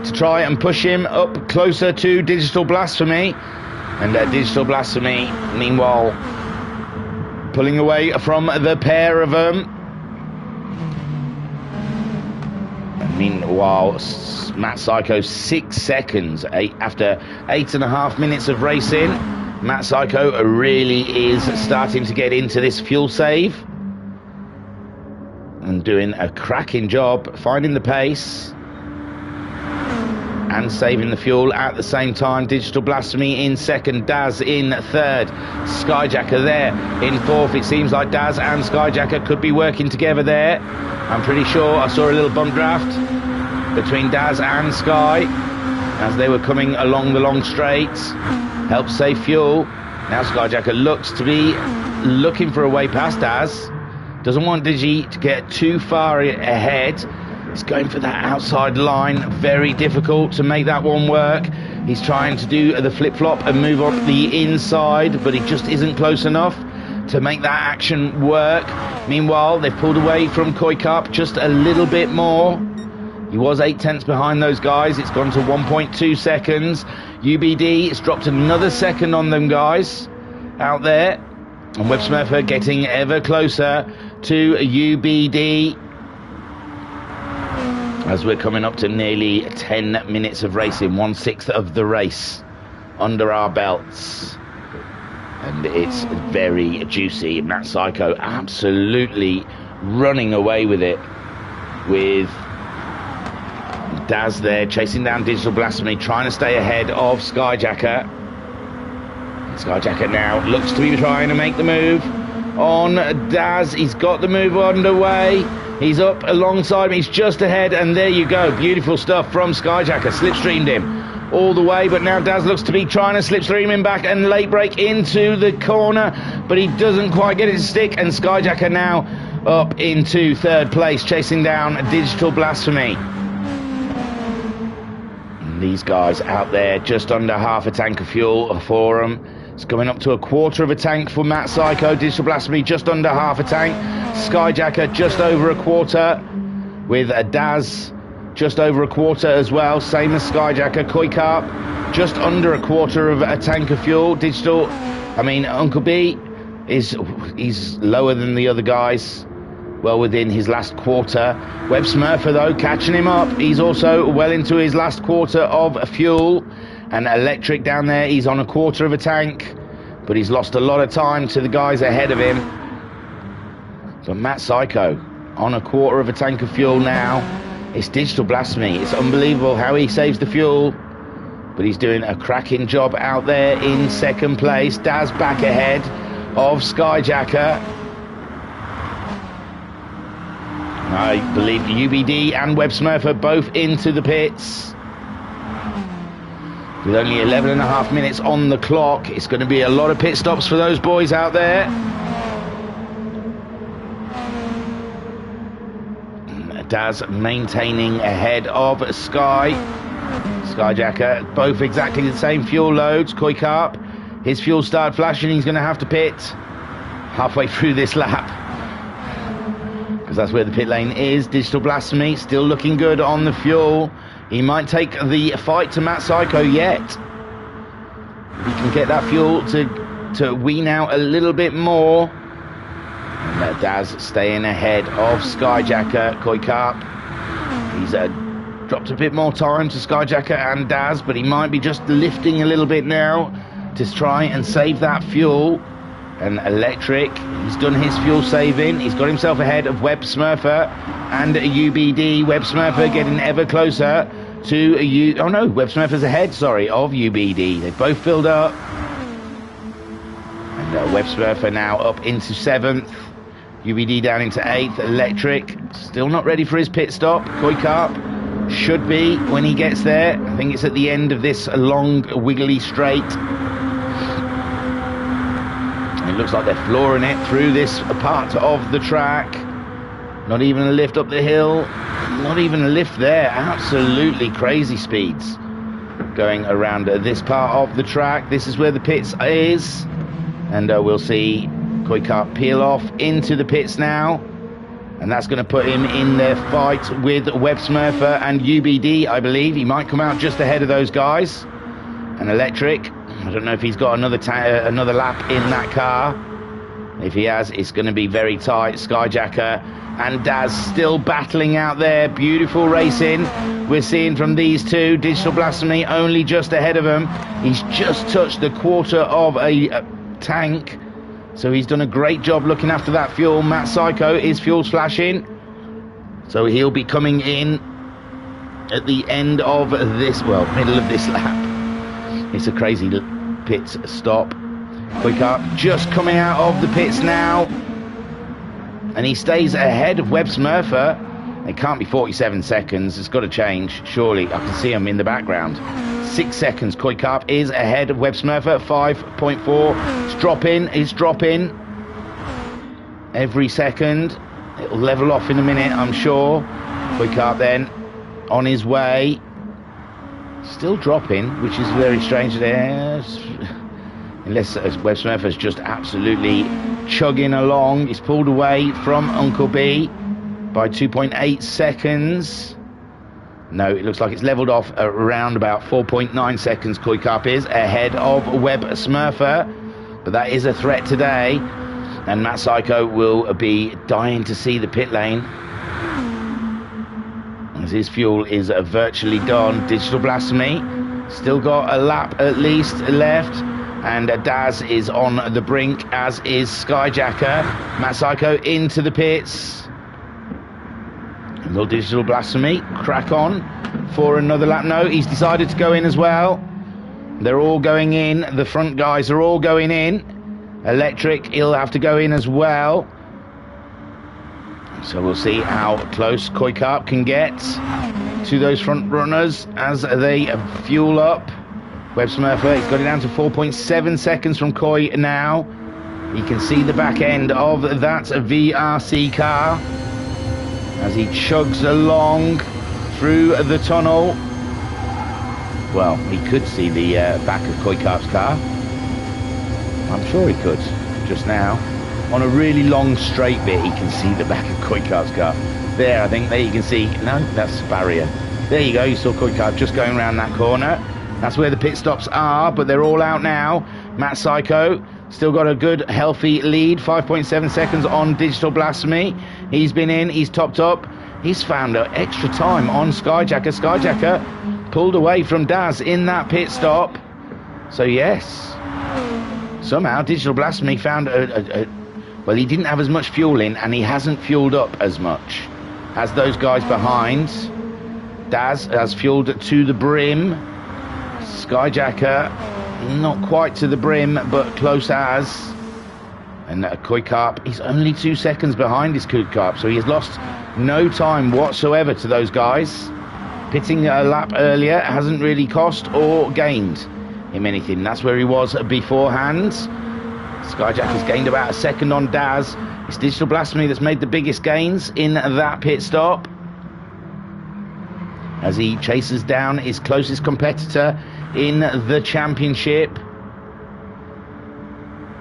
to try and push him up closer to Digital Blasphemy, and Digital Blasphemy meanwhile pulling away from the pair of them. Meanwhile, Matt Psycho 6 seconds after 8.5 minutes of racing. Matt Psycho really is starting to get into this fuel save and doing a cracking job finding the pace and saving the fuel at the same time. Digital Blasphemy in second, Daz in third, Skyjacker there in fourth. It seems like Daz and Skyjacker could be working together there. I'm pretty sure I saw a little bump draft between Daz and Sky as they were coming along the long straights. Help save fuel. Now Skyjacker looks to be looking for a way past Daz. Doesn't want Digi to get too far ahead. He's going for that outside line. Very difficult to make that one work. He's trying to do the flip-flop and move up the inside, but he just isn't close enough to make that action work. Meanwhile, they've pulled away from Koikart just a little bit more. He was 8 tenths behind those guys. It's gone to 1.2 seconds. UBD, it's dropped another second on them guys out there. And Web Smurfer getting ever closer to UBD as we're coming up to nearly 10 minutes of racing, 1/6 of the race under our belts. And it's very juicy. Matt Psycho absolutely running away with it, with Daz there chasing down Digital Blasphemy, trying to stay ahead of Skyjacker. Skyjacker now looks to be trying to make the move on Daz. He's got the move underway. He's up alongside him. He's just ahead, and there you go. Beautiful stuff from Skyjacker. Slipstreamed him all the way, but now Daz looks to be trying to slipstream him back and late break into the corner, but he doesn't quite get it to stick, and Skyjacker now up into third place, chasing down Digital Blasphemy. And these guys out there, just under half a tank of fuel for them. It's coming up to a quarter of a tank for Matt Psycho. Digital Blasphemy just under half a tank. Skyjacker just over a quarter, with a Daz just over a quarter as well, same as Skyjacker. Koi Carp just under a quarter of a tank of fuel. Uncle B he's lower than the other guys, well within his last quarter. Web Smurfer though catching him up. He's also well into his last quarter of fuel. And Electric down there, he's on a quarter of a tank, but he's lost a lot of time to the guys ahead of him. But Matt Psycho on a quarter of a tank of fuel now. It's Digital Blasphemy. It's unbelievable how he saves the fuel, but he's doing a cracking job out there in second place. Daz back ahead of Skyjacker. I believe UBD and Web Smurfer both into the pits. With only 11.5 minutes on the clock, it's going to be a lot of pit stops for those boys out there. Daz maintaining ahead of Skyjacker, both exactly the same fuel loads. Koi Carp, his fuel started flashing. He's going to have to pit halfway through this lap, because that's where the pit lane is. Digital Blasphemy still looking good on the fuel. He might take the fight to Matt Psycho yet. He can get that fuel to wean out a little bit more. And Daz staying ahead of Skyjacker. Koi Carp, he's dropped a bit more time to Skyjacker and Daz, but he might be just lifting a little bit now to try and save that fuel. And Electric, he's done his fuel saving. He's got himself ahead of Web Smurfer and UBD. Web Smurfer getting ever closer to Web Smurfer's ahead, of UBD. They've both filled up. And Web Smurfer now up into 7th. UBD down into 8th. Electric still not ready for his pit stop. Koi Carp should be when he gets there. I think it's at the end of this long wiggly straight. It looks like they're flooring it through this part of the track. Not even a lift up the hill. Not even a lift there. Absolutely crazy speeds going around this part of the track. This is where the pits is. And we'll see Koi Carp peel off into the pits now. And that's going to put him in their fight with Web Smurfer and UBD, I believe. He might come out just ahead of those guys. And Electric, I don't know if he's got another lap in that car. If he has, it's going to be very tight. Skyjacker and Daz still battling out there. Beautiful racing we're seeing from these two. Digital Blasphemy only just ahead of him. He's just touched the quarter of a tank, so he's done a great job looking after that fuel. Matt Psycho, his fuel's flashing, so he'll be coming in at the end of this, middle of this lap. It's a crazy pit stop. Koi Carp just coming out of the pits now, and he stays ahead of Web Smurfer. It can't be 47 seconds. It's got to change, surely. I can see him in the background. 6 seconds. Koi Carp is ahead of Web Smurfer. 5.4. It's dropping every second. It'll level off in a minute, I'm sure. Koi Carp then on his way. Still dropping, which is very strange there. Unless Web Smurfer's just absolutely chugging along. He's pulled away from Uncle B by 2.8 seconds. No, it looks like it's leveled off around about 4.9 seconds. Koi Carp is ahead of Web Smurfer, but that is a threat today. And Matt Psycho will be dying to see the pit lane, as his fuel is virtually done. Digital Blasphemy still got a lap at least left, and Daz is on the brink, as is Skyjacker. Matt Psycho into the pits. And will Digital Blasphemy crack on for another lap? No, he's decided to go in as well. They're all going in. The front guys are all going in. Electric, he'll have to go in as well. So we'll see how close Koi Carp can get to those front runners as they fuel up. Web Smurfer, he's got it down to 4.7 seconds from Koi now. You can see the back end of that VRC car as he chugs along through the tunnel. Well, he could see the back of Koi Carp's car. I'm sure he could just now. On a really long straight bit, he can see the back of Koi Carp's car. There, I think, there you can see. No, that's barrier. There you go, you saw Koi Carp just going around that corner. That's where the pit stops are, but they're all out now. Matt Psycho still got a good, healthy lead. 5.7 seconds on Digital Blasphemy. He's been in, he's topped up. He's found extra time on Skyjacker. Skyjacker pulled away from Daz in that pit stop. So, yes, somehow Digital Blasphemy found well, he didn't have as much fuel in, and he hasn't fueled up as much as those guys behind. Daz has fueled to the brim. Skyjacker not quite to the brim, but close as. And Koi Carp, he's only 2 seconds behind his Koi Carp, so he has lost no time whatsoever to those guys. Pitting a lap earlier hasn't really cost or gained him anything. That's where he was beforehand. Skyjack has gained about a second on Daz. It's Digital Blasphemy that's made the biggest gains in that pit stop, as he chases down his closest competitor in the championship.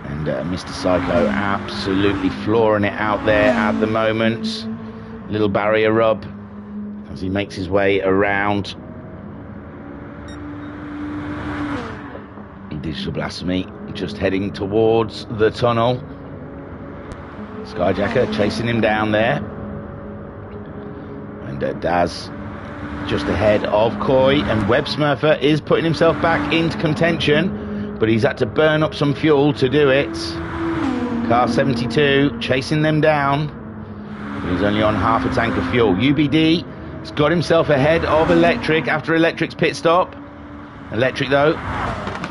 And Mr. Psycho absolutely flooring it out there at the moment. Little barrier rub as he makes his way around. Digital Blasphemy just heading towards the tunnel. Skyjacker chasing him down there. And Daz just ahead of Koi, and Web Smurfer is putting himself back into contention, but he's had to burn up some fuel to do it. Car 72 chasing them down, but he's only on half a tank of fuel. UBD has got himself ahead of Electric after Electric's pit stop. Electric, though,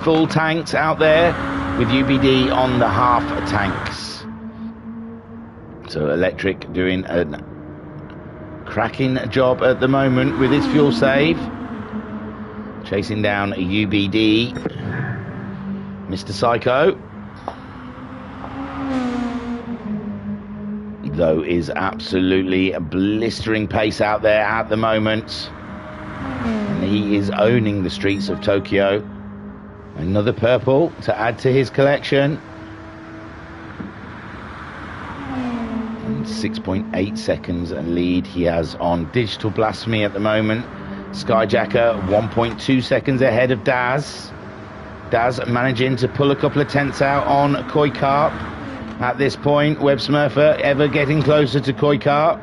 full tanks out there, with UBD on the half tanks. So Electric doing a cracking job at the moment with his fuel save. Chasing down UBD. Mr. Psycho, though, is absolutely a blistering pace out there at the moment. And he is owning the streets of Tokyo. Another purple to add to his collection. And 6.8 seconds lead he has on Digital Blasphemy at the moment. Skyjacker 1.2 seconds ahead of Daz. Daz managing to pull a couple of tenths out on Koi Carp. At this point, Web Smurfer ever getting closer to Koi Carp.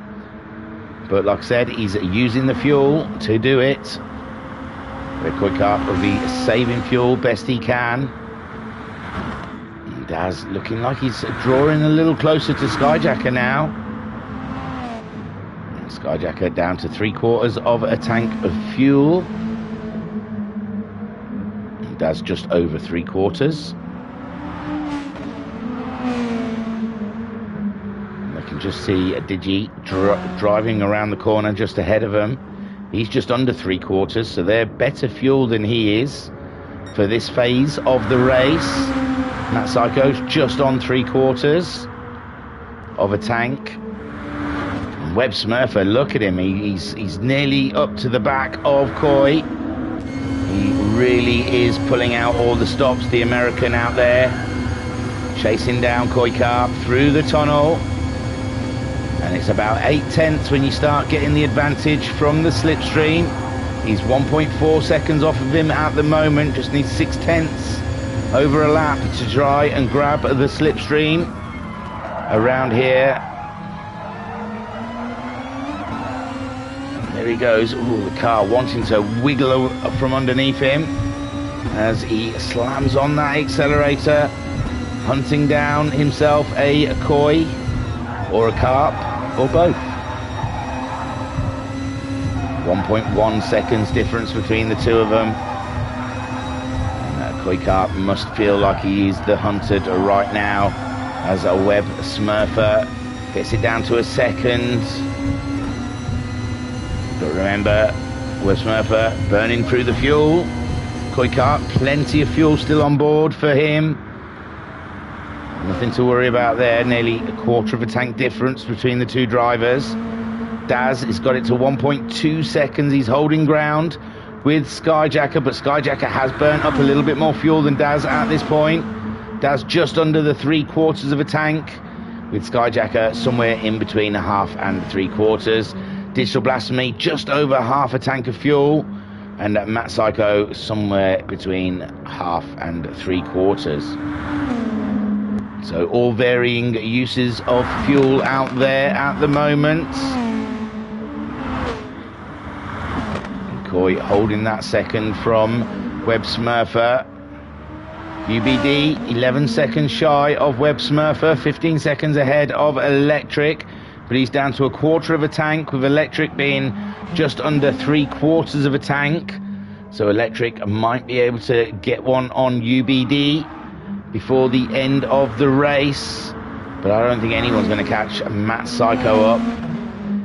But like I said, he's using the fuel to do it. Where Koi Carp will be saving fuel best he can. And Daz looking like he's drawing a little closer to Skyjacker now. And Skyjacker down to 3/4 of a tank of fuel. And Daz just over 3/4. I can just see a Digi driving around the corner just ahead of him. He's just under 3/4, so they're better fuel than he is for this phase of the race. Matt Psycho's just on 3/4 of a tank. And Web Smurfer, look at him, he's nearly up to the back of Koi. He really is pulling out all the stops, the American out there. Chasing down Koi Carp through the tunnel. And it's about 8/10 when you start getting the advantage from the slipstream. He's 1.4 seconds off of him at the moment. Just needs 6/10 over a lap to try and grab the slipstream. around here. There he goes. Ooh, the car wanting to wiggle from underneath him as he slams on that accelerator, hunting down himself a koi or a carp or both. 1.1 seconds difference between the two of them. And that koi carp must feel like he is the hunted right now as a web smurfer gets it down to a second. But remember, web smurfer burning through the fuel. Koi carp, plenty of fuel still on board for him. Nothing to worry about there. Nearly a quarter of a tank difference between the two drivers. Daz has got it to 1.2 seconds. He's holding ground with Skyjacker, but Skyjacker has burnt up a little bit more fuel than Daz at this point. Daz just under the 3/4 of a tank, with Skyjacker somewhere in between a half and 3/4. Digital Blasphemy just over half a tank of fuel, and Matt Psycho somewhere between half and 3/4. So all varying uses of fuel out there at the moment. Koi holding that second from Web Smurfer. UBD 11 seconds shy of Web Smurfer, 15 seconds ahead of Electric, but he's down to a quarter of a tank, with Electric being just under 3/4 of a tank. So Electric might be able to get one on UBD before the end of the race, but I don't think anyone's going to catch Matt Psycho up.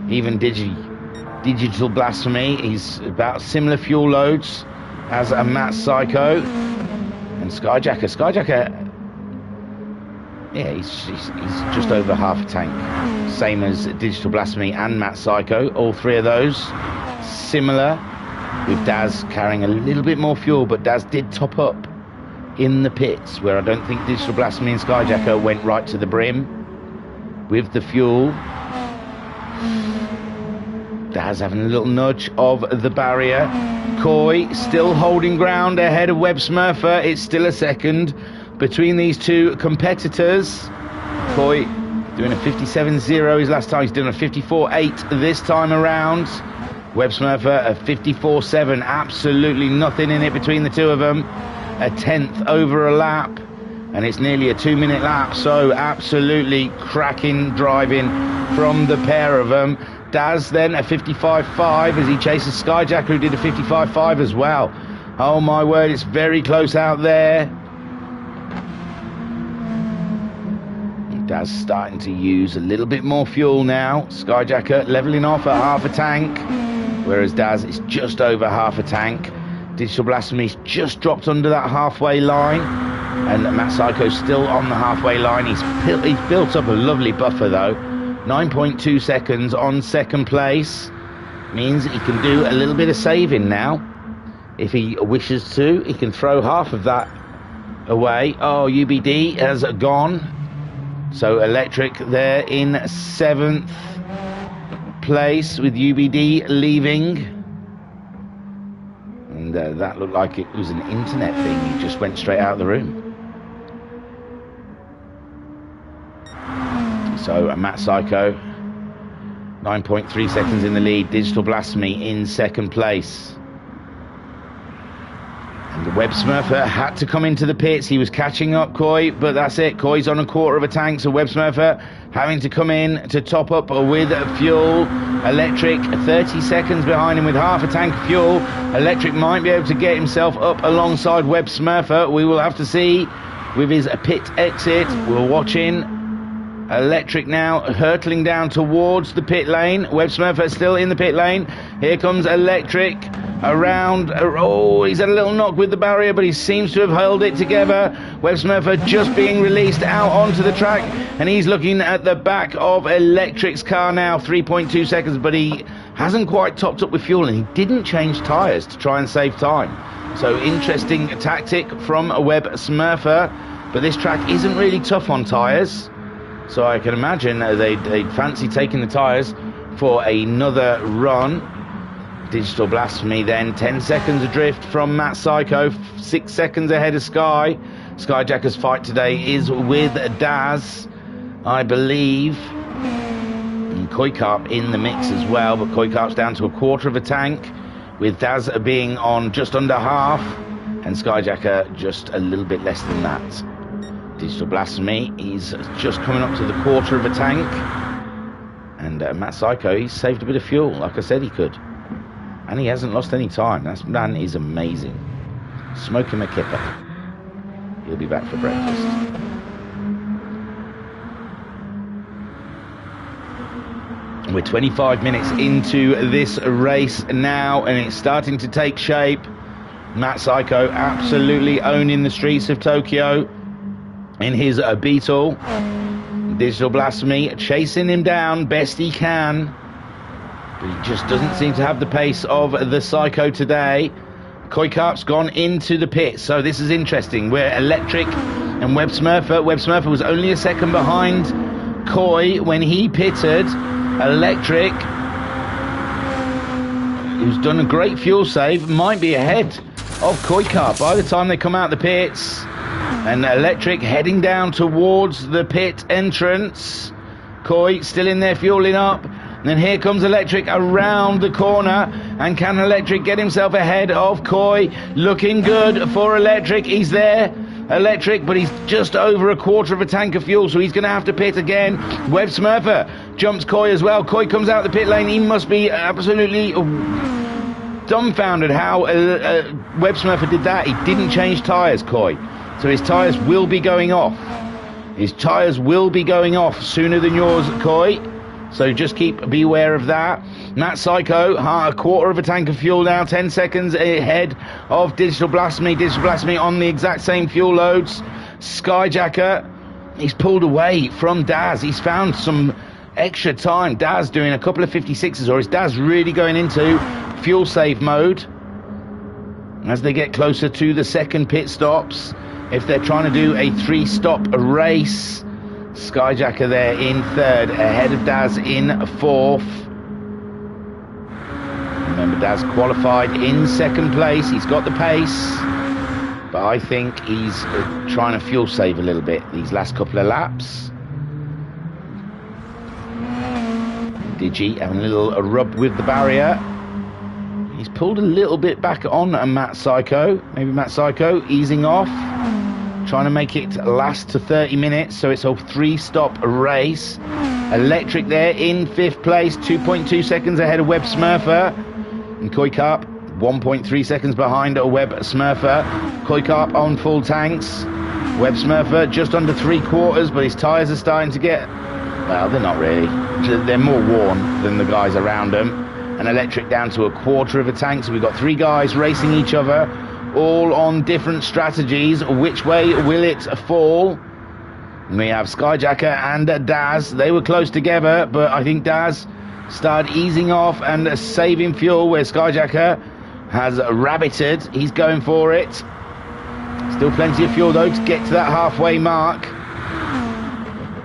Even Digital Blasphemy, he's about similar fuel loads as a Matt Psycho. And Skyjacker, yeah, he's just over half a tank, same as Digital Blasphemy and Matt Psycho. All three of those similar, with Daz carrying a little bit more fuel, but Daz did top up in the pits, where I don't think Digital Blasphemy and Skyjacker went right to the brim with the fuel. Daz having a little nudge of the barrier. Koi still holding ground ahead of Web Smurfer. It's still a second between these two competitors. Koi doing a 57.0 his last time. He's doing a 54.8 this time around. Web Smurfer a 54.7. Absolutely nothing in it between the two of them. A tenth over a lap, and it's nearly a 2-minute lap. So absolutely cracking driving from the pair of them. Daz then a 55.5 as he chases Skyjacker, who did a 55.5 as well. Oh my word, it's very close out there. Daz starting to use a little bit more fuel now. Skyjacker leveling off at half a tank, whereas Daz is just over half a tank. Digital Blasphemy's just dropped under that halfway line, and Matt Psycho's still on the halfway line. He's built up a lovely buffer though. 9.2 seconds on second place. Means he can do a little bit of saving now. If he wishes to, he can throw half of that away. Oh, UBD has gone. So Electric there in 7th place, with UBD leaving. And that looked like it was an internet thing. He just went straight out of the room. So Matt Psycho 9.3 seconds in the lead. Digital Blasphemy in second place. And the Web Smurfer had to come into the pits. He was catching up Koi, but that's it. Koi's on a quarter of a tank, so Web Smurfer having to come in to top up with fuel. Electric 30 seconds behind him with half a tank of fuel. Electric might be able to get himself up alongside Web Smurfer. We will have to see with his pit exit. We're watching. Electric now hurtling down towards the pit lane. Web Smurfer still in the pit lane. Here comes Electric around. Oh, he's had a little knock with the barrier, but he seems to have held it together. Web Smurfer just being released out onto the track, and he's looking at the back of Electric's car now. 3.2 seconds, but he hasn't quite topped up with fuel, and he didn't change tyres to try and save time. So interesting tactic from a Web Smurfer, but this track isn't really tough on tyres. So I can imagine they'd fancy taking the tyres for another run. Digital Blasphemy then 10 seconds adrift from Matt Psycho, 6 seconds ahead of Sky. Skyjacker's fight today is with Daz. I believe. And Koikarp in the mix as well, but Koikarp's down to a quarter of a tank, with Daz being on just under half, and Skyjacker just a little bit less than that. Digital Blasphemy, he's just coming up to the quarter of a tank. And Matt Psycho, he's saved a bit of fuel, like I said he could. And he hasn't lost any time. That man is amazing. Smoking a kipper. He'll be back for breakfast. We're 25 minutes into this race now, and it's starting to take shape. Matt Psycho absolutely owning the streets of Tokyo in his Beetle. Digital Blasphemy chasing him down best he can, but he just doesn't seem to have the pace of the Psycho today. Koikarp's gone into the pit, so this is interesting. We're Electric and Web Smurfer. Web Smurfer was only a second behind Koi when he pitted. Electric, who's done a great fuel save, might be ahead of Koikarp by the time they come out the pits. And Electric heading down towards the pit entrance. Koi still in there fueling up. And then here comes Electric around the corner. And can Electric get himself ahead of Koi? Looking good for Electric. He's there. Electric, but he's just over a quarter of a tank of fuel, so he's going to have to pit again. Web Smurfer jumps Koi as well. Koi comes out the pit lane. He must be absolutely dumbfounded how Web Smurfer did that. He didn't change tyres, Koi. So his tyres will be going off. His tyres will be going off sooner than yours, Koi. So just beware of that. Matt Psycho, a quarter of a tank of fuel now, 10 seconds ahead of Digital Blasphemy. Digital Blasphemy on the exact same fuel loads. Skyjacker, he's pulled away from Daz. He's found some extra time. Daz doing a couple of 56s, or is Daz really going into fuel save mode? As they get closer to the second pit stops, if they're trying to do a 3-stop race, Skyjacker there in third, ahead of Daz in fourth. Remember, Daz qualified in second place. He's got the pace, but I think he's trying to fuel save a little bit these last couple of laps. Digi having a little rub with the barrier. He's pulled a little bit back on Matt Psycho. Maybe Matt Psycho easing off, trying to make it last to 30 minutes, so it's a 3-stop race. Electric there in 5th place, 2.2 seconds ahead of Web Smurfer. And Koikarp 1.3 seconds behind Web Smurfer. Koikarp on full tanks. Web Smurfer just under 3/4, but his tyres are starting to get, well, they're not really. They're more worn than the guys around them. And Electric down to a quarter of a tank, so we've got 3 guys racing each other, all on different strategies. Which way will it fall? We have Skyjacker and Daz. They were close together, but I think Daz started easing off and saving fuel, where Skyjacker has rabbited. He's going for it. Still plenty of fuel though to get to that halfway mark.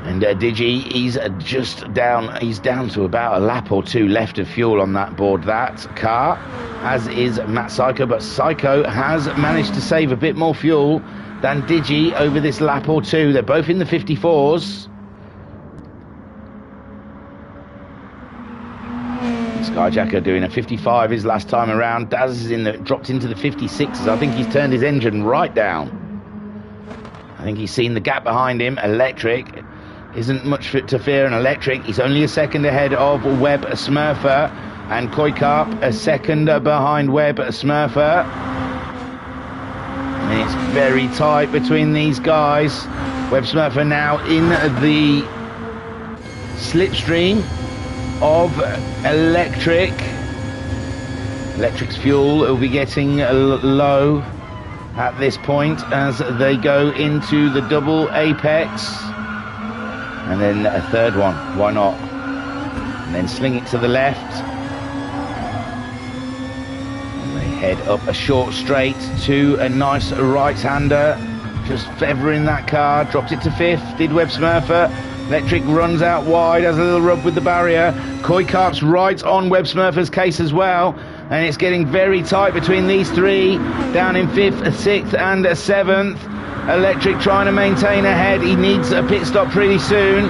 And Digi, he's just down. He's down to about a lap or 2 left of fuel on that car, as is Matt Psycho. But Psycho has managed to save a bit more fuel than Digi over this lap or 2. They're both in the 54s. Skyjacker doing a 55 his last time around. Daz is dropped into the 56s. I think he's turned his engine right down. I think he's seen the gap behind him. Electric isn't much to fear. And Electric, he's only a second ahead of Web Smurfer, and Koikarp a second behind Web Smurfer. And it's very tight between these guys. Web Smurfer now in the slipstream of Electric. Electric's fuel will be getting low at this point as they go into the double apex. And then a third one, why not? And then sling it to the left. And they head up a short straight to a nice right-hander. Just feathering that car, dropped it to 5th, did Web Smurfer. Electric runs out wide, has a little rub with the barrier. Koikarp's right on Web Smurfer's case as well. and it's getting very tight between these three, down in 5th, 6th and 7th. Electric trying to maintain ahead. He needs a pit stop pretty soon.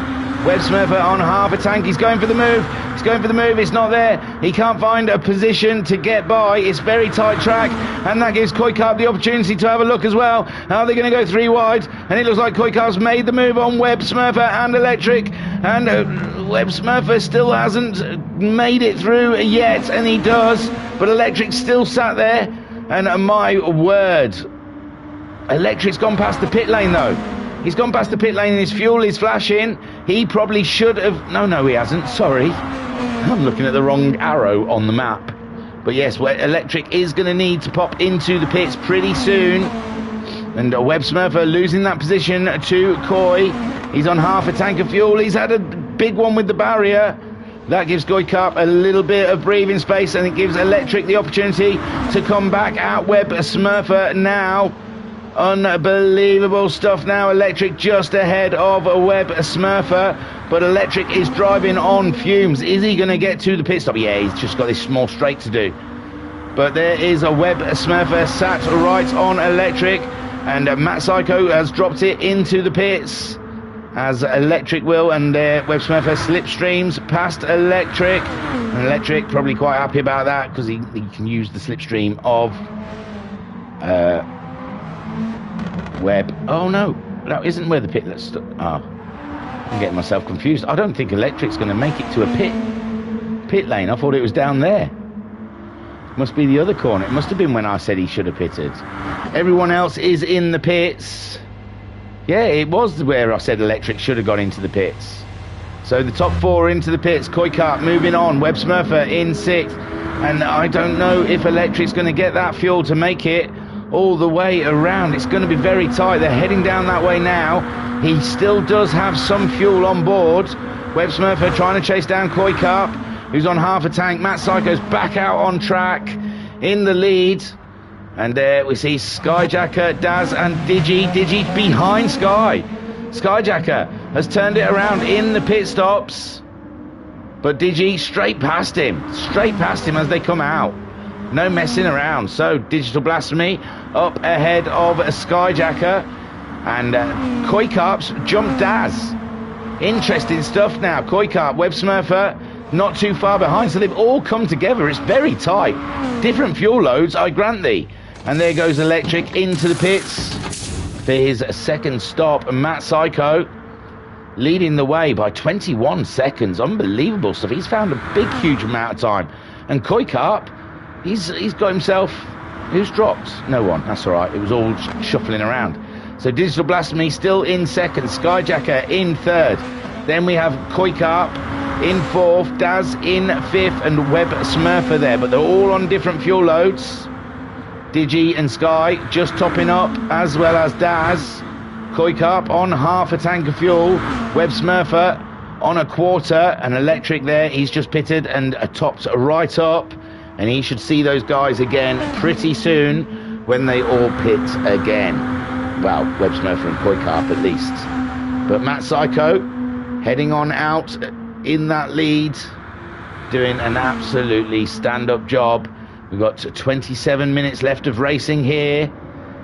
Web Smurfer on half a tank. He's going for the move. He's going for the move. It's not there. He can't find a position to get by. It's very tight track, and that gives Koikap the opportunity to have a look as well. Are they going to go 3 wide? And it looks like Koikap's made the move on Web Smurfer and Electric, and Web Smurfer still hasn't made it through yet, and he does, but Electric still sat there, and my word, Electric's gone past the pit lane though. He's gone past the pit lane and his fuel is flashing. He probably should have... No, he hasn't. Sorry. I'm looking at the wrong arrow on the map. But yes, Electric is going to need to pop into the pits pretty soon. And Web Smurfer losing that position to Koi. He's on half a tank of fuel. He's had a big one with the barrier. That gives Koikap a little bit of breathing space, and it gives Electric the opportunity to come back out. Web Smurfer now. Unbelievable stuff now. Electric just ahead of Web Smurfer, but Electric is driving on fumes. Is he going to get to the pit stop? Yeah, he's just got this small straight to do. But there is a Web Smurfer sat right on Electric, and Matt Psycho has dropped it into the pits, as Electric will, and Web Smurfer slipstreams past Electric, and Electric probably quite happy about that, because he can use the slipstream of Web. Oh no, that isn't where the pit. I'm getting myself confused. I don't think Electric's going to make it to a pit lane. I thought it was down there. Must be the other corner. It must have been when I said he should have pitted. Everyone else is in the pits. Yeah, it was where I said Electric should have gone into the pits. So the top 4 into the pits. Koikap moving on. Web Smurfer in 6th, and I don't know if Electric's going to get that fuel to make it all the way around. It's going to be very tight. They're heading down that way now. He still does have some fuel on board. Web Smurfer trying to chase down Koikap, who's on half a tank. Matt Psycho's back out on track in the lead, and there we see Skyjacker, Daz and Digi behind Sky. Skyjacker has turned it around in the pit stops, but Digi straight past him as they come out. No messing around. So Digital Blasphemy up ahead of Skyjacker, and Koikap's jumped Daz. Interesting stuff now. Koikap, Web Smurfer not too far behind, so they've all come together. It's very tight. Different fuel loads, I grant thee. And there goes Electric into the pits for his second stop. Matt Psycho leading the way by 21 seconds. Unbelievable stuff. He's found a big, huge amount of time. And Koikap, he's got himself... Who's dropped? No one. That's all right. It was all shuffling around. So Digital Blasphemy still in 2nd. Skyjacker in 3rd. Then we have Koikap in 4th. Daz in 5th. And Web Smurfer there. But they're all on different fuel loads. Digi and Sky just topping up, as well as Daz. Koikap on half a tank of fuel. Web Smurfer on a quarter. And Electric there. He's just pitted and topped right up. And he should see those guys again pretty soon when they all pit again. Well, Web Smurfer and Koikap at least. But Matt Psycho heading on out in that lead, doing an absolutely stand-up job. We've got 27 minutes left of racing here,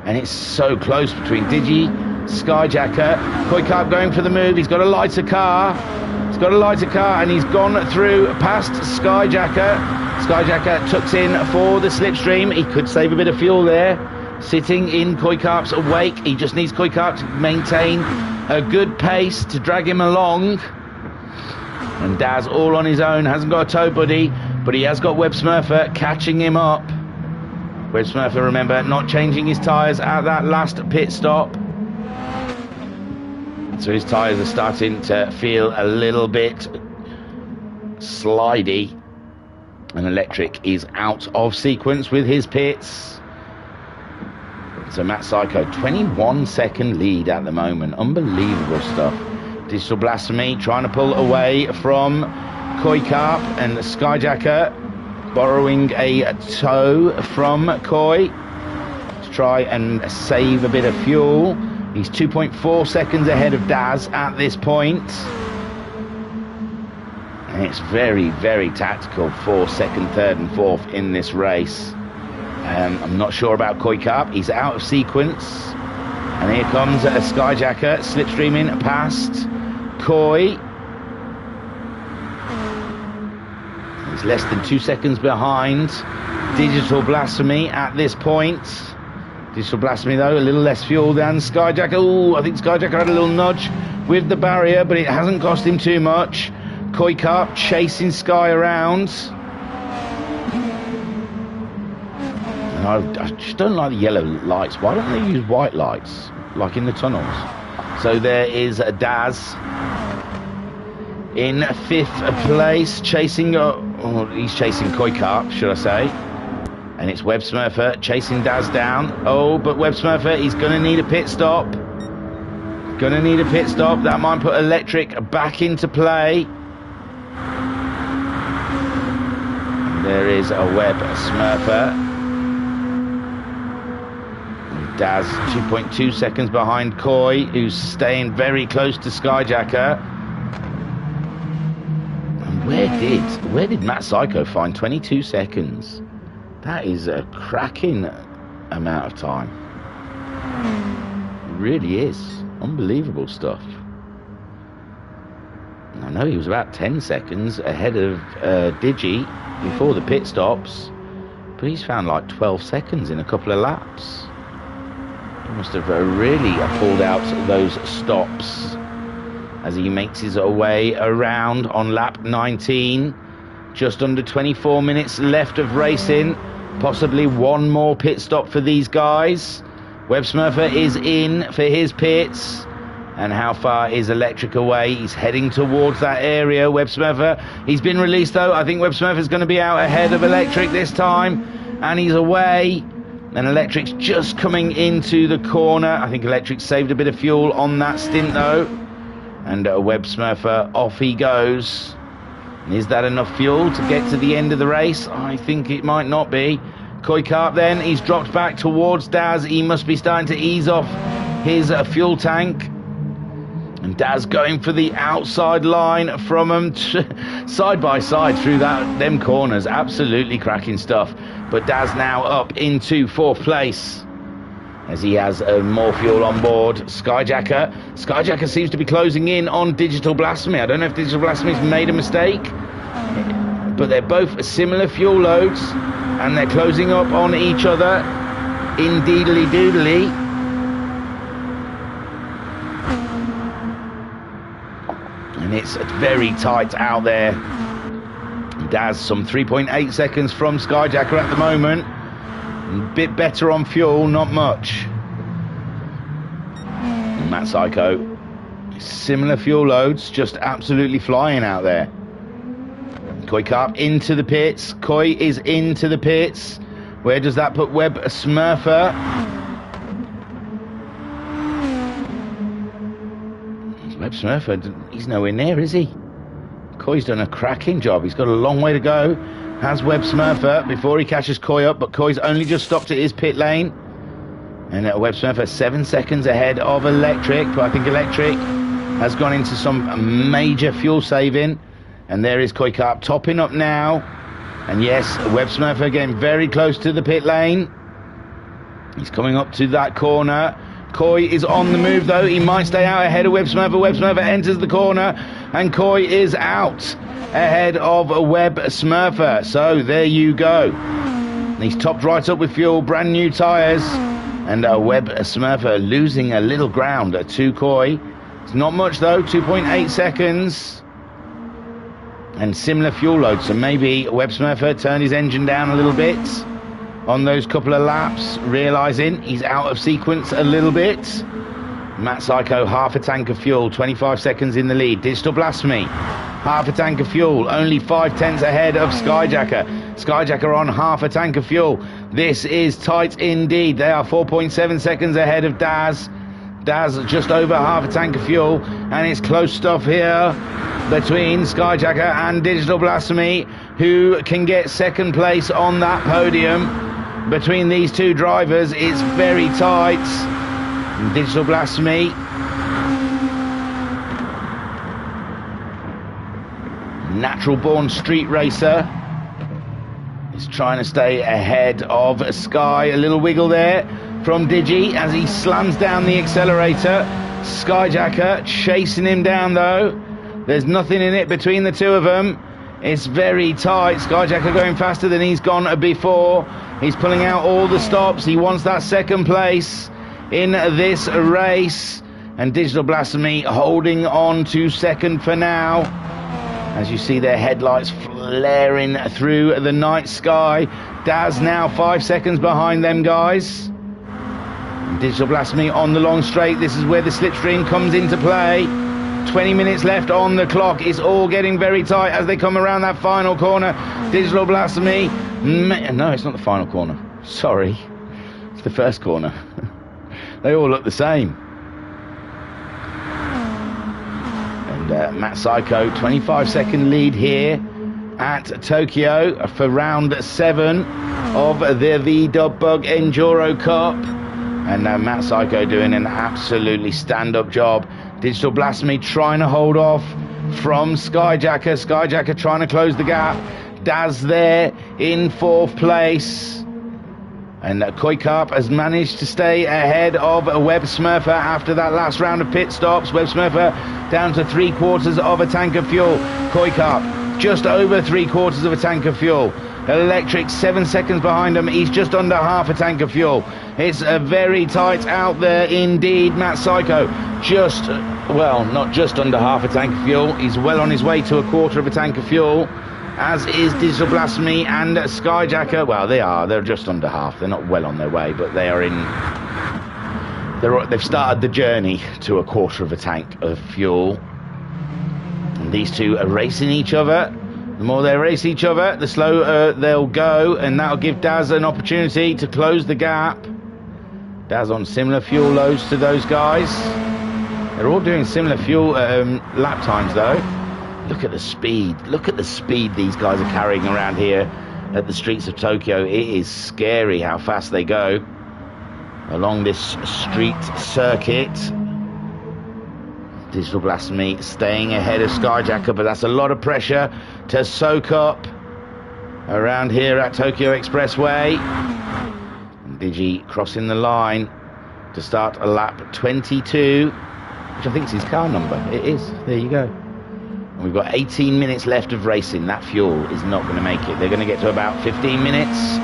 and it's so close between Digi, Skyjacker, Koikap going for the move. He's got a lighter car. And he's gone through past Skyjacker. Skyjacker tucks in for the slipstream. He could save a bit of fuel there, sitting in Koikap's wake. He just needs Koikap to maintain a good pace to drag him along. And Daz all on his own, hasn't got a tow buddy, but he has got Web Smurfer catching him up. Web Smurfer, remember, not changing his tyres at that last pit stop. So his tyres are starting to feel a little bit slidey. And Electric is out of sequence with his pits. So Matt Psycho, 21-second lead at the moment. Unbelievable stuff. Digital Blasphemy trying to pull away from Koikap, and Skyjacker borrowing a tow from Koi to try and save a bit of fuel. He's 2.4 seconds ahead of Daz at this point. And it's very, very tactical for second, third and fourth in this race. I'm not sure about Koi Carp. He's out of sequence. And here comes a Skyjacker slipstreaming past Koi. He's less than 2 seconds behind Digital Blasphemy at this point. Digital Blasphemy, though, a little less fuel than Skyjacker. Oh, I think Skyjacker had a little nudge with the barrier, but it hasn't cost him too much. Koi Carp chasing Sky around. And I just don't like the yellow lights. Why don't they use white lights, like in the tunnels? So there is a Daz in fifth place, chasing, he's chasing Koi Carp, should I say. And it's Web Smurfer chasing Daz down. Oh, but Web Smurfer, he's going to need a pit stop. Going to need a pit stop. That might put Electric back into play. And there is a Web Smurfer. Daz 2.2 seconds behind Koi, who's staying very close to Skyjacker. And where did Matt Psycho find 22 seconds? That is a cracking amount of time. It really is. Unbelievable stuff. I know he was about 10 seconds ahead of Digi before the pit stops, but he's found like 12 seconds in a couple of laps. He must have really pulled out those stops as he makes his way around on lap 19. Just under 24 minutes left of racing. Possibly one more pit stop for these guys. Web Smurfer is in for his pits. And how far is Electric away? He's heading towards that area. Web Smurfer, he's been released though. I think Web Smurfer is going to be out ahead of Electric this time. And he's away. And Electric's just coming into the corner. I think Electric saved a bit of fuel on that stint though. And Web Smurfer, off he goes. And is that enough fuel to get to the end of the race? I think it might not be. Koi Carp then, he's dropped back towards Daz. He must be starting to ease off his fuel tank. And Daz going for the outside line from him, side by side through them corners. Absolutely cracking stuff. But Daz now up into fourth place as he has more fuel on board. Skyjacker seems to be closing in on Digital Blasphemy. I don't know if Digital Blasphemy's made a mistake, but they're both similar fuel loads and they're closing up on each other in deedly doodly. And it's very tight out there. Daz some 3.8 seconds from Skyjacker at the moment. A bit better on fuel, not much. And Matt Psycho, similar fuel loads, just absolutely flying out there. Koi Carp into the pits. Koi is into the pits. Where does that put Web Smurfer? Web Smurfer, he's nowhere near, is he? Koi's done a cracking job. He's got a long way to go. Has Web Smurfer before he catches Koi up, but Koi's only just stopped at his pit lane. And Web Smurfer 7 seconds ahead of Electric, but I think Electric has gone into some major fuel saving. And there is Koi Carp topping up now. And yes, Web Smurfer getting very close to the pit lane. He's coming up to that corner. Koi is on the move though. He might stay out ahead of Web Smurfer. Web Smurfer enters the corner and Koi is out ahead of Web Smurfer. So there you go. He's topped right up with fuel, brand new tyres. And Web Smurfer losing a little ground to Koi. It's not much though, 2.8 seconds. And similar fuel load. So maybe Web Smurfer turned his engine down a little bit on those couple of laps, realising he's out of sequence a little bit. Matt Psycho, half a tank of fuel, 25 seconds in the lead. Digital Blasphemy, half a tank of fuel, only 5/10 ahead of Skyjacker. Skyjacker on half a tank of fuel. This is tight indeed. They are 4.7 seconds ahead of Daz. Daz just over half a tank of fuel, and it's close stuff here between Skyjacker and Digital Blasphemy. Who can get second place on that podium? Between these two drivers, it's very tight. Digital Blasphemy natural born street racer. He's trying to stay ahead of Sky. A little wiggle there from Digi as he slams down the accelerator. Skyjacker chasing him down though. There's nothing in it between the two of them. It's very tight. Skyjacker going faster than he's gone before. He's pulling out all the stops. He wants that second place in this race. And Digital Blasphemy holding on to second for now. As you see their headlights flaring through the night sky. Daz now 5 seconds behind them guys. And Digital Blasphemy on the long straight. This is where the slipstream comes into play. 20 minutes left on the clock. It's all getting very tight as they come around that final corner. Digital Blasphemy. No, it's not the final corner. Sorry. It's the first corner. They all look the same. And Matt Psycho, 25-second lead here at Tokyo for round 7 of the VDUB Bug Enduro Cup. And Matt Psycho doing an absolutely stand-up job. Digital Blasphemy trying to hold off from Skyjacker. Skyjacker trying to close the gap. Daz there in 4th place. And Koikarp has managed to stay ahead of Web Smurfer after that last round of pit stops. Web Smurfer down to 3/4 of a tank of fuel. Koikarp just over 3/4 of a tank of fuel. Electric 7 seconds behind him. He's just under half a tank of fuel. It's very tight out there indeed. Matt Psycho just, well, not just under half a tank of fuel. He's well on his way to 1/4 of a tank of fuel. As is Digital Blasphemy and Skyjacker. Well, they're just under half. They're not well on their way, but they are in. They've started the journey to 1/4 of a tank of fuel. And these two are racing each other. The more they race each other, the slower they'll go, and that'll give Daz an opportunity to close the gap. Daz on similar fuel loads to those guys. They're all doing similar fuel lap times though. Look at the speed. Look at the speed these guys are carrying around here at the streets of Tokyo. It is scary how fast they go along this street circuit. Digital Blasphemy staying ahead of Skyjacker, but that's a lot of pressure to soak up around here at Tokyo Expressway. And Digi crossing the line to start a lap 22, which I think is his car number. It is. There you go. And we've got 18 minutes left of racing. That fuel is not going to make it. They're going to get to about 15 minutes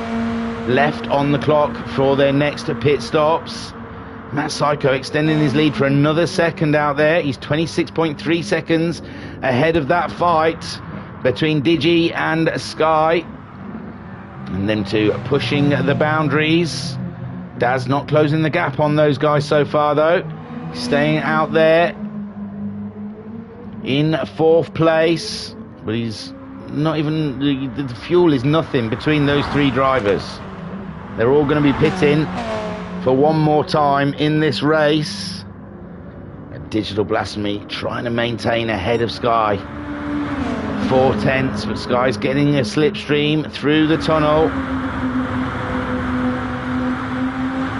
left on the clock for their next pit stops. Matt Psycho extending his lead for another second out there. He's 26.3 seconds ahead of that fight between Digi and Sky. And them two pushing the boundaries. Daz not closing the gap on those guys so far though. Staying out there in 4th place. But he's not even, the fuel is nothing between those 3 drivers. They're all going to be pitting for one more time in this race. Digital Blasphemy trying to maintain ahead of Sky. 4/10, but Sky's getting a slipstream through the tunnel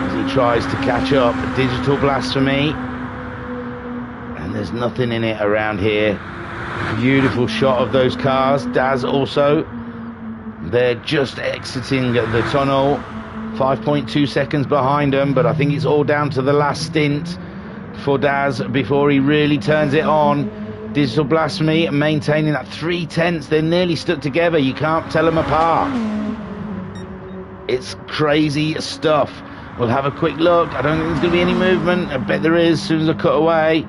as he tries to catch up. Digital Blasphemy. And there's nothing in it around here. Beautiful shot of those cars. Daz also. They're just exiting the tunnel. 5.2 seconds behind them, but I think it's all down to the last stint for Daz before he really turns it on. Digital Blasphemy maintaining that 3/10. They're nearly stuck together. You can't tell them apart. It's crazy stuff. We'll have a quick look. I don't think there's going to be any movement. I bet there is as soon as I cut away.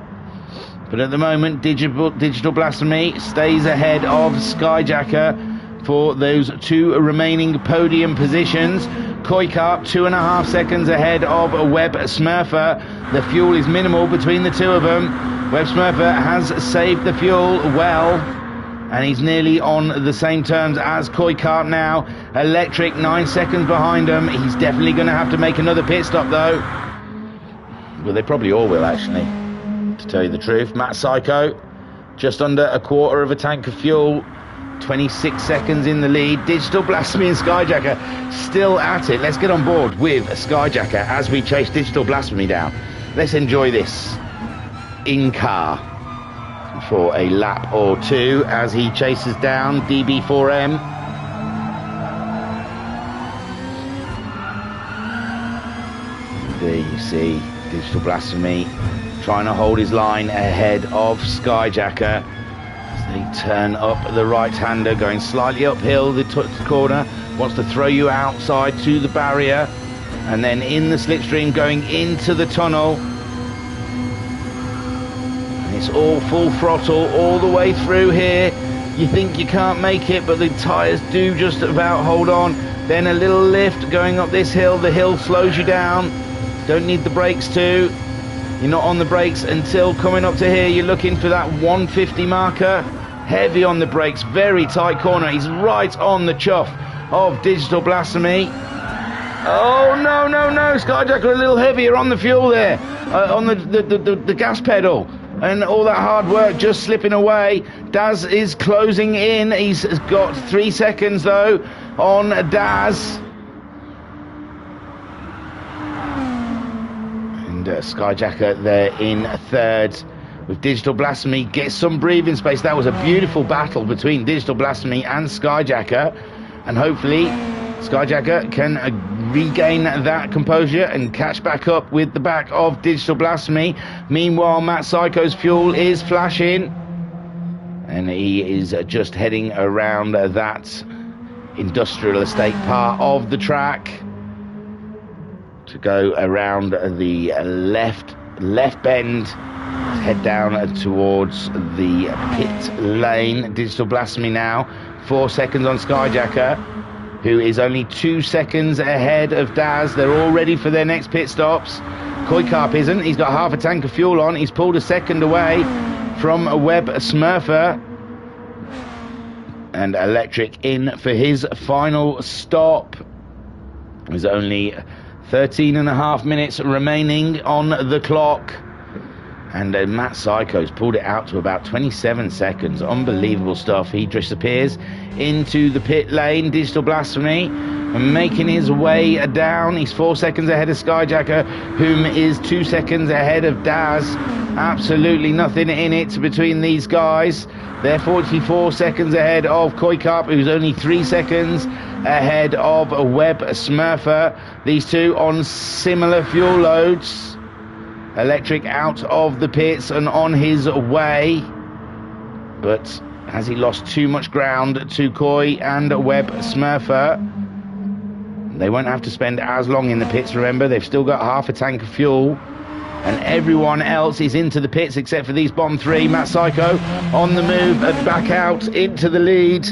But at the moment, Digital Blasphemy stays ahead of Skyjacker for those 2 remaining podium positions. Koikarp 2.5 seconds ahead of Web Smurfer. The fuel is minimal between the two of them. Web Smurfer has saved the fuel well, and he's nearly on the same terms as Koikarp now. Electric 9 seconds behind him. He's definitely going to have to make another pit stop though. Well, they probably all will actually, to tell you the truth. Matt Psycho just under 1/4 of a tank of fuel. 26 seconds in the lead. Digital Blasphemy and Skyjacker still at it. Let's get on board with Skyjacker as we chase Digital Blasphemy down. Let's enjoy this in car. for a lap or two as he chases down DB4M. There you see Digital Blasphemy trying to hold his line ahead of Skyjacker as they turn up the right-hander, going slightly uphill the corner, wants to throw you outside to the barrier, and then in the slipstream going into the tunnel. And it's all full throttle all the way through here. You think you can't make it, but the tyres do just about hold on. Then a little lift going up this hill. The hill slows you down. Don't need the brakes to. You're not on the brakes until coming up to here. You're looking for that 150 marker. Heavy on the brakes, very tight corner. He's right on the chuff of Digital Blasphemy. Oh, no, no, no. Skyjacker a little heavier on the fuel there, on the gas pedal. And all that hard work just slipping away. Daz is closing in. He's got 3 seconds, though, on Daz. Skyjacker there in third with Digital Blasphemy. Gets some breathing space. That was a beautiful battle between Digital Blasphemy and Skyjacker, and hopefully Skyjacker can regain that composure and catch back up with the back of Digital Blasphemy. Meanwhile, Matt Psycho's fuel is flashing, and he is just heading around that industrial estate part of the track to go around the left bend, head down towards the pit lane. Digital Blasphemy now 4 seconds on Skyjacker, who is only 2 seconds ahead of Daz. They're all ready for their next pit stops. Koikarp isn't. He's got half a tank of fuel on. He's pulled a second away from Webb Smurfer, and Electric in for his final stop. There's only 13.5 minutes remaining on the clock, and Matt Psycho's pulled it out to about 27 seconds. Unbelievable stuff. He disappears into the pit lane. Digital Blasphemy making his way down. He's 4 seconds ahead of Skyjacker, whom is 2 seconds ahead of Daz. Absolutely nothing in it between these guys. They're 44 seconds ahead of Koikarp, who's only 3 seconds ahead of Webb Smurfer. These two on similar fuel loads. Electric out of the pits and on his way, but has he lost too much ground to Koi and Webb Smurfer? They won't have to spend as long in the pits, remember. They've still got half a tank of fuel, and everyone else is into the pits except for these bottom three. Matt Psycho on the move and back out into the lead.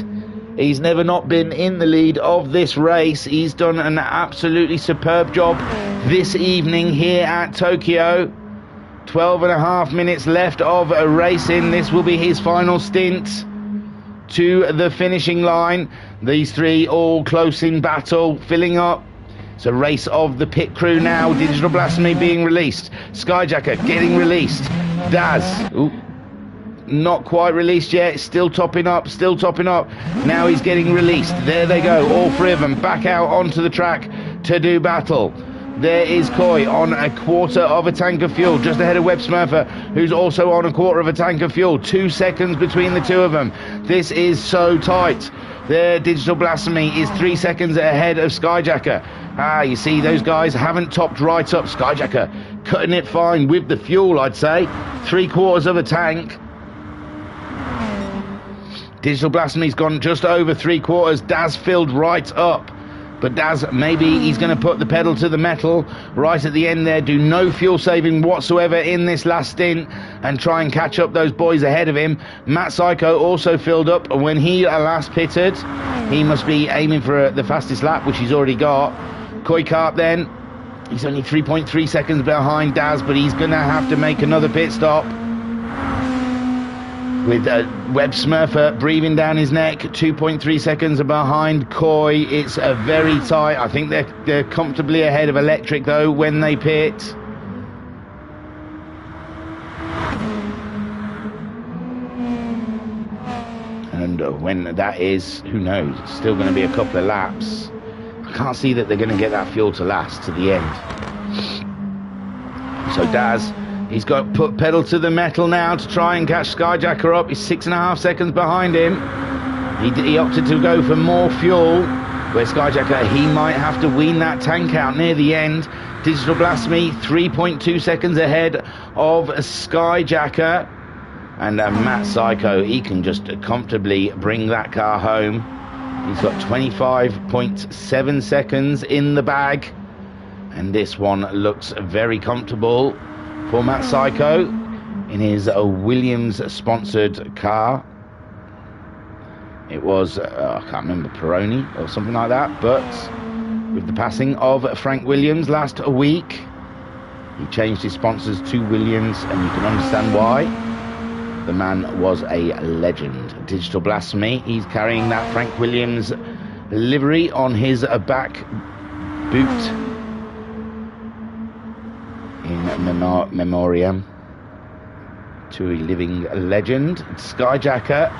He's never not been in the lead of this race. He's done an absolutely superb job this evening here at Tokyo. 12.5 minutes left of racing. This will be his final stint to the finishing line. These three all close in battle, filling up. It's a race of the pit crew now. Digital Blasphemy being released. Skyjacker getting released. Daz, ooh, not quite released yet. Still topping up, still topping up. Now he's getting released. There they go, all three of them back out onto the track to do battle. There is Koi on a quarter of a tank of fuel, just ahead of Webb Smurfer, who's also on a quarter of a tank of fuel. 2 seconds between the two of them. This is so tight. There, Digital Blasphemy is 3 seconds ahead of Skyjacker. You see, those guys haven't topped right up. Skyjacker cutting it fine with the fuel, I'd say. 3/4 of a tank. Digital Blasphemy's gone just over 3/4. Daz filled right up. But Daz, maybe he's going to put the pedal to the metal right at the end there, do no fuel saving whatsoever in this last stint, and try and catch up those boys ahead of him. Matt Psycho also filled up when he last pitted. He must be aiming for the fastest lap, which he's already got. Koikarp then, he's only 3.3 seconds behind Daz, but he's going to have to make another pit stop. With Webb Smurfer breathing down his neck, 2.3 seconds behind Koi. It's a very tight. I think they're comfortably ahead of Electric though when they pit. And when that is, who knows? It's still going to be a couple of laps. I can't see that they're going to get that fuel to last to the end. So Daz He's got put pedal to the metal now to try and catch Skyjacker up. He's 6.5 seconds behind him. He opted to go for more fuel, where Skyjacker, he might have to wean that tank out near the end. Digital Blasphemy 3.2 seconds ahead of Skyjacker. And Matt Psycho, he can just comfortably bring that car home. He's got 25.7 seconds in the bag. And this one looks very comfortable for Matt Psycho in his Williams-sponsored car. It was, I can't remember, Peroni or something like that. But with the passing of Frank Williams last week, he changed his sponsors to Williams, and you can understand why. The man was a legend. Digital Blasphemy, he's carrying that Frank Williams livery on his back boot in memoriam to a living legend. Skyjacker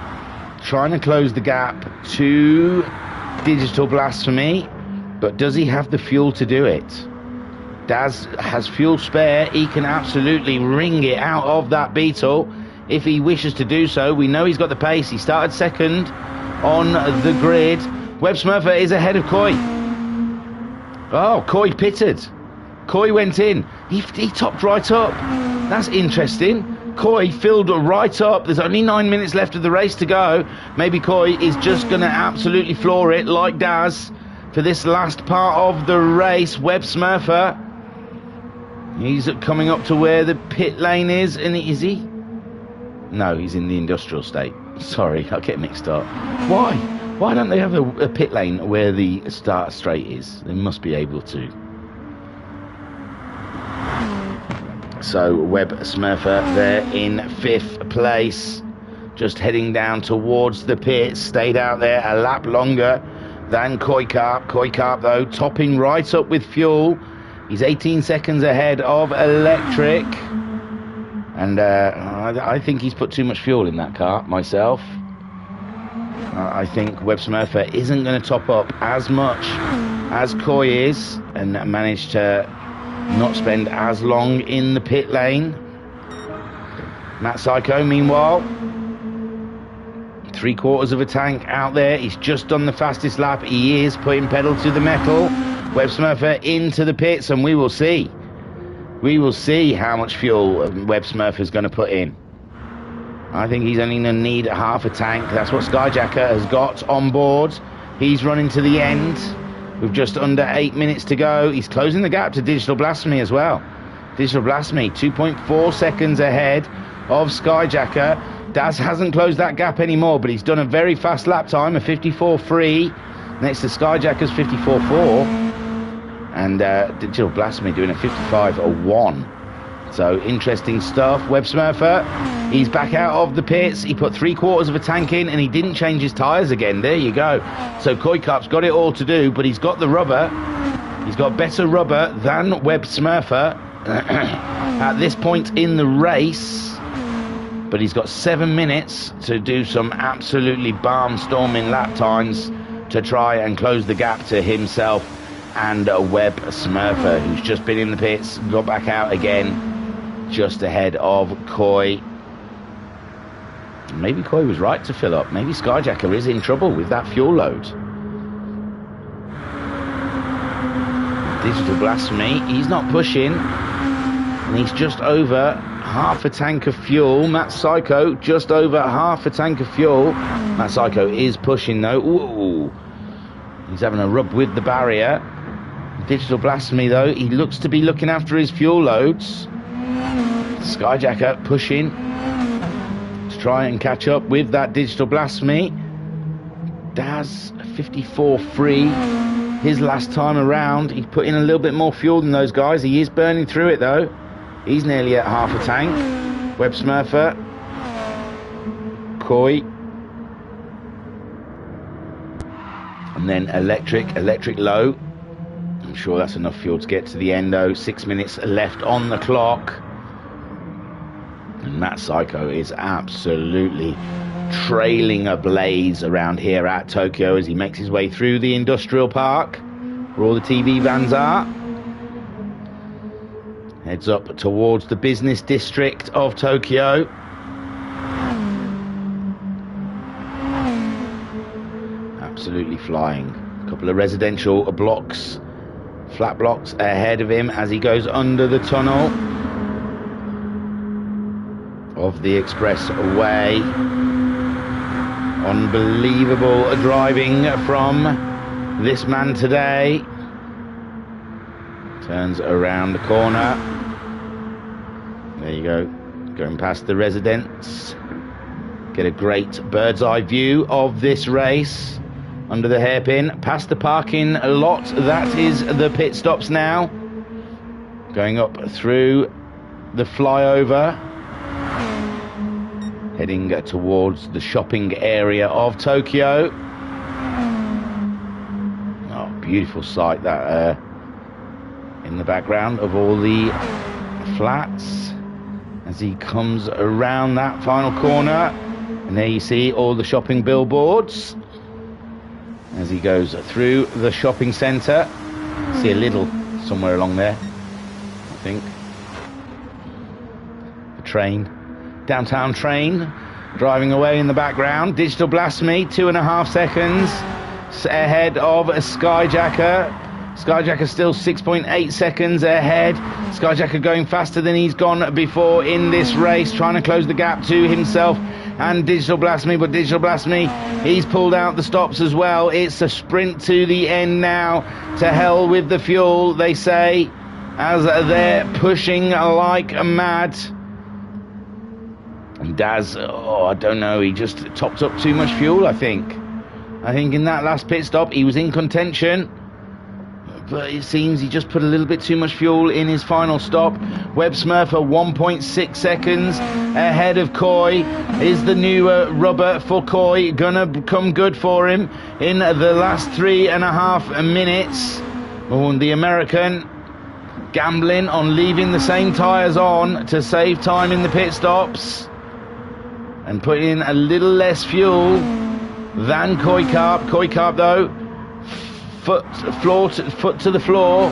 trying to close the gap to Digital Blasphemy, but does he have the fuel to do it? Daz has fuel spare. He can absolutely wring it out of that Beetle if he wishes to do so. We know he's got the pace. He started second on the grid. Web Smurfer is ahead of Coy. Oh, Coy pitted. Coy went in. He topped right up. That's interesting. Coy filled right up. There's only 9 minutes left of the race to go. Maybe Coy is just going to absolutely floor it like Daz for this last part of the race. Web Smurfer, he's coming up to where the pit lane is. And is he? No, he's in the industrial state. Sorry, I get mixed up. Why? Why don't they have a pit lane where the start straight is? They must be able to. So Web Smurfer there in 5th place, just heading down towards the pit. Stayed out there a lap longer than Koi Carp. Koi Carp, though, topping right up with fuel. He's 18 seconds ahead of Electric. And I think he's put too much fuel in that car, myself. I think Web Smurfer isn't going to top up as much as Koi is, and manage to not spend as long in the pit lane. Matt Psycho, meanwhile, 3/4 of a tank out there. He's just done the fastest lap. He is putting pedal to the metal. Web Smurfer into the pits, and we will see. We will see how much fuel Web Smurfer is going to put in. I think he's only going to need half a tank. That's what Skyjacker has got on board. He's running to the end with just under 8 minutes to go. He's closing the gap to Digital Blasphemy as well. Digital Blasphemy 2.4 seconds ahead of Skyjacker. Daz hasn't closed that gap anymore, but he's done a very fast lap time, a 54.3 next to Skyjacker's 54.4. And Digital Blasphemy doing a 55.1. So interesting stuff. Web Smurfer, he's back out of the pits. He put 3/4 of a tank in, and he didn't change his tyres again. There you go. So Koi Carp's got it all to do, but he's got the rubber. He's got better rubber than Web Smurfer at this point in the race. But he's got 7 minutes to do some absolutely barnstorming lap times to try and close the gap to himself and Web Smurfer, who's just been in the pits, got back out again, just ahead of Koi. Maybe Koi was right to fill up. Maybe Skyjacker is in trouble with that fuel load. Digital Blasphemy, he's not pushing, and he's just over half a tank of fuel. Matt Psycho, just over half a tank of fuel. Matt Psycho is pushing though. Ooh. He's having a rub with the barrier. Digital Blasphemy, though, he looks to be looking after his fuel loads. Skyjacker pushing to try and catch up with that Digital Blasphemy. Daz 54.3 his last time around. He put in a little bit more fuel than those guys. He is burning through it, though. He's nearly at half a tank. Web Smurfer, Koi, and then Electric low. I'm sure that's enough fuel to get to the end, though. 6 minutes left on the clock. And Matt Psycho is absolutely trailing a blaze around here at Tokyo as he makes his way through the industrial park where all the TV vans are. Heads up towards the business district of Tokyo. Absolutely flying. A couple of residential blocks, flat blocks ahead of him as he goes under the tunnel of the expressway. Unbelievable driving from this man today. Turns around the corner. There you go, going past the residents. Get a great bird's eye view of this race under the hairpin, past the parking lot. That is the pit stops now. Going up through the flyover, heading towards the shopping area of Tokyo. Oh, beautiful sight that in the background of all the flats as he comes around that final corner. And there you see all the shopping billboards as he goes through the shopping centre. See a little somewhere along there, I think. The train, downtown train, driving away in the background. Digital Blasphemy, 2.5 seconds ahead of Skyjacker. Skyjacker still 6.8 seconds ahead. Skyjacker going faster than he's gone before in this race, trying to close the gap to himself and Digital Blasphemy, but Digital Blasphemy, he's pulled out the stops as well. It's a sprint to the end now. To hell with the fuel, they say, as they're pushing like mad. And Daz, oh, I don't know, he just topped up too much fuel, I think. I think in that last pit stop, he was in contention, but it seems he just put a little bit too much fuel in his final stop. Web Smurfer 1.6 seconds ahead of Coy. Is the new rubber for Coy gonna come good for him in the last 3.5 minutes? Oh, the American gambling on leaving the same tyres on to save time in the pit stops and put in a little less fuel than Coy Carp. Coy Carp though, foot to the floor,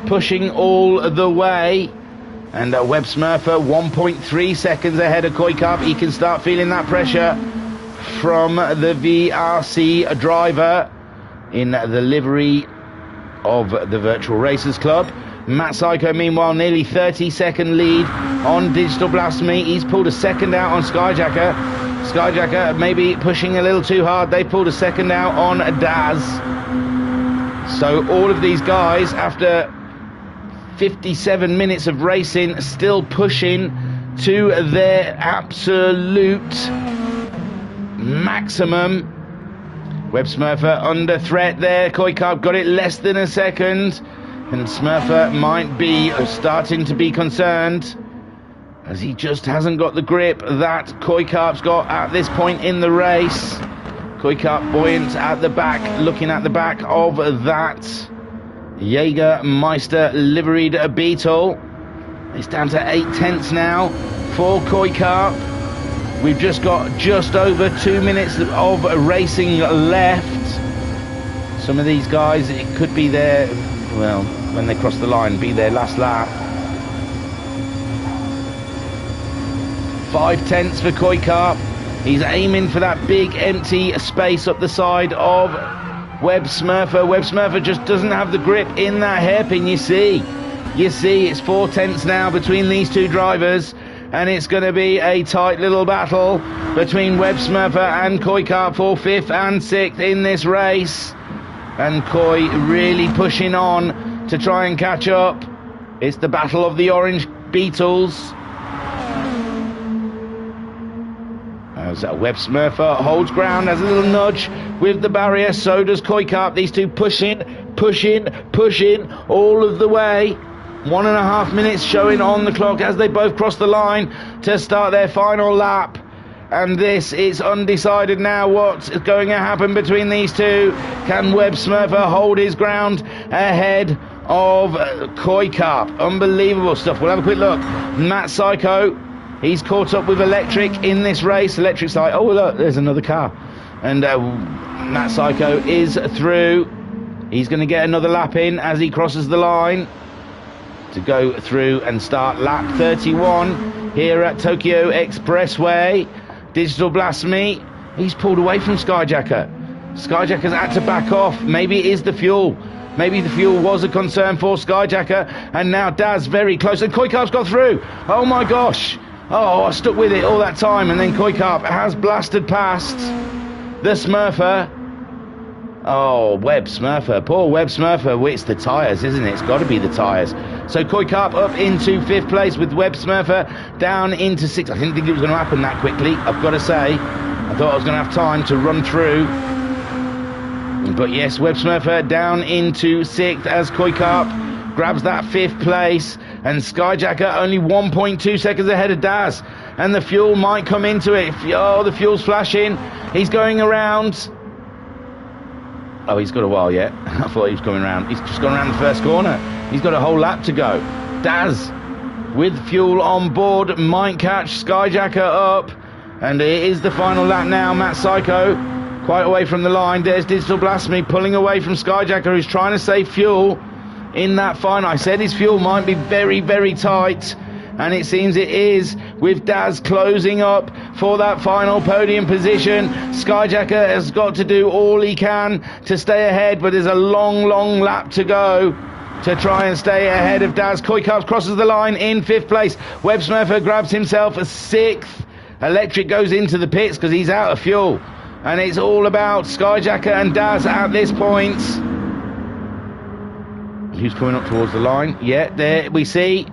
pushing all the way. And Web Smurfer 1.3 seconds ahead of Coy Carp. He can start feeling that pressure from the VRC driver in the livery of the Virtual Racers Club. Matt Psycho, meanwhile, nearly 30-second lead on Digital Blasphemy. He's pulled a second out on Skyjacker. Skyjacker maybe pushing a little too hard. They pulled a second out on Daz. So all of these guys, after 57 minutes of racing, still pushing to their absolute maximum. Web Smurfer under threat there. Coy Carp got it less than a second. And Smurfer might be starting to be concerned, as he just hasn't got the grip that Coy Carp's got at this point in the race. Coy Carp buoyant at the back, looking at the back of that Jägermeister liveried Beetle. It's down to 8 tenths now for Coy Carp. We've just got just over 2 minutes of racing left. Some of these guys, it could be their, well, when they cross the line, be their last lap. 5 tenths for Coy Carp. He's aiming for that big empty space up the side of Web Smurfer. Web Smurfer just doesn't have the grip in that hairpin, you see. You see, it's 4 tenths now between these two drivers, and it's going to be a tight little battle between Web Smurfer and Coy Carp for 5th and 6th in this race. And Coy really pushing on to try and catch up. It's the battle of the orange Beetles. As Web Smurfer holds ground, has a little nudge with the barrier, so does Coy Carp. These two pushing all of the way. 1.5 minutes showing on the clock as they both cross the line to start their final lap. And this is undecided now what's going to happen between these two. Can Web Smurfer hold his ground ahead of Coy Carp? Unbelievable stuff. We'll have a quick look. Matt Psycho, he's caught up with Electric in this race. Electric's like, oh look, there's another car. And Matt Psycho is through. He's going to get another lap in as he crosses the line to go through and start lap 31 here at Tokyo Expressway. Digital Blasphemy, he's pulled away from Skyjacker. Skyjacker's had to back off. Maybe it is the fuel. Maybe the fuel was a concern for Skyjacker. And now Daz very close. And Koikarp's got through. Oh my gosh. Oh, I stuck with it all that time. And then Koikarp has blasted past the Smurfer. Oh, Webb Smurfer. Poor Webb Smurfer. It's the tyres, isn't it? It's got to be the tyres. So Koikarp up into 5th place with Webb Smurfer down into 6th. I didn't think it was going to happen that quickly, I've got to say. I thought I was going to have time to run through. But yes, Webb Smurfer down into 6th as Koikarp grabs that 5th place. And Skyjacker only 1.2 seconds ahead of Daz. And the fuel might come into it. Oh, the fuel's flashing. He's going around. Oh, he's got a while yet. I thought he was coming around. He's just gone around the first corner. He's got a whole lap to go. Daz, with fuel on board, might catch Skyjacker up. And it is the final lap now. Matt Psycho, quite away from the line. There's Digital Blasphemy pulling away from Skyjacker, who's trying to save fuel in that final. I said his fuel might be very, very tight. And it seems it is, with Daz closing up for that final podium position. Skyjacker has got to do all he can to stay ahead, but there's a long, long lap to go to try and stay ahead of Daz. Koikarp crosses the line in 5th place. Webb Smurfer grabs himself a 6th. Electric goes into the pits because he's out of fuel. And it's all about Skyjacker and Daz at this point. Who's coming up towards the line? Yeah, there we see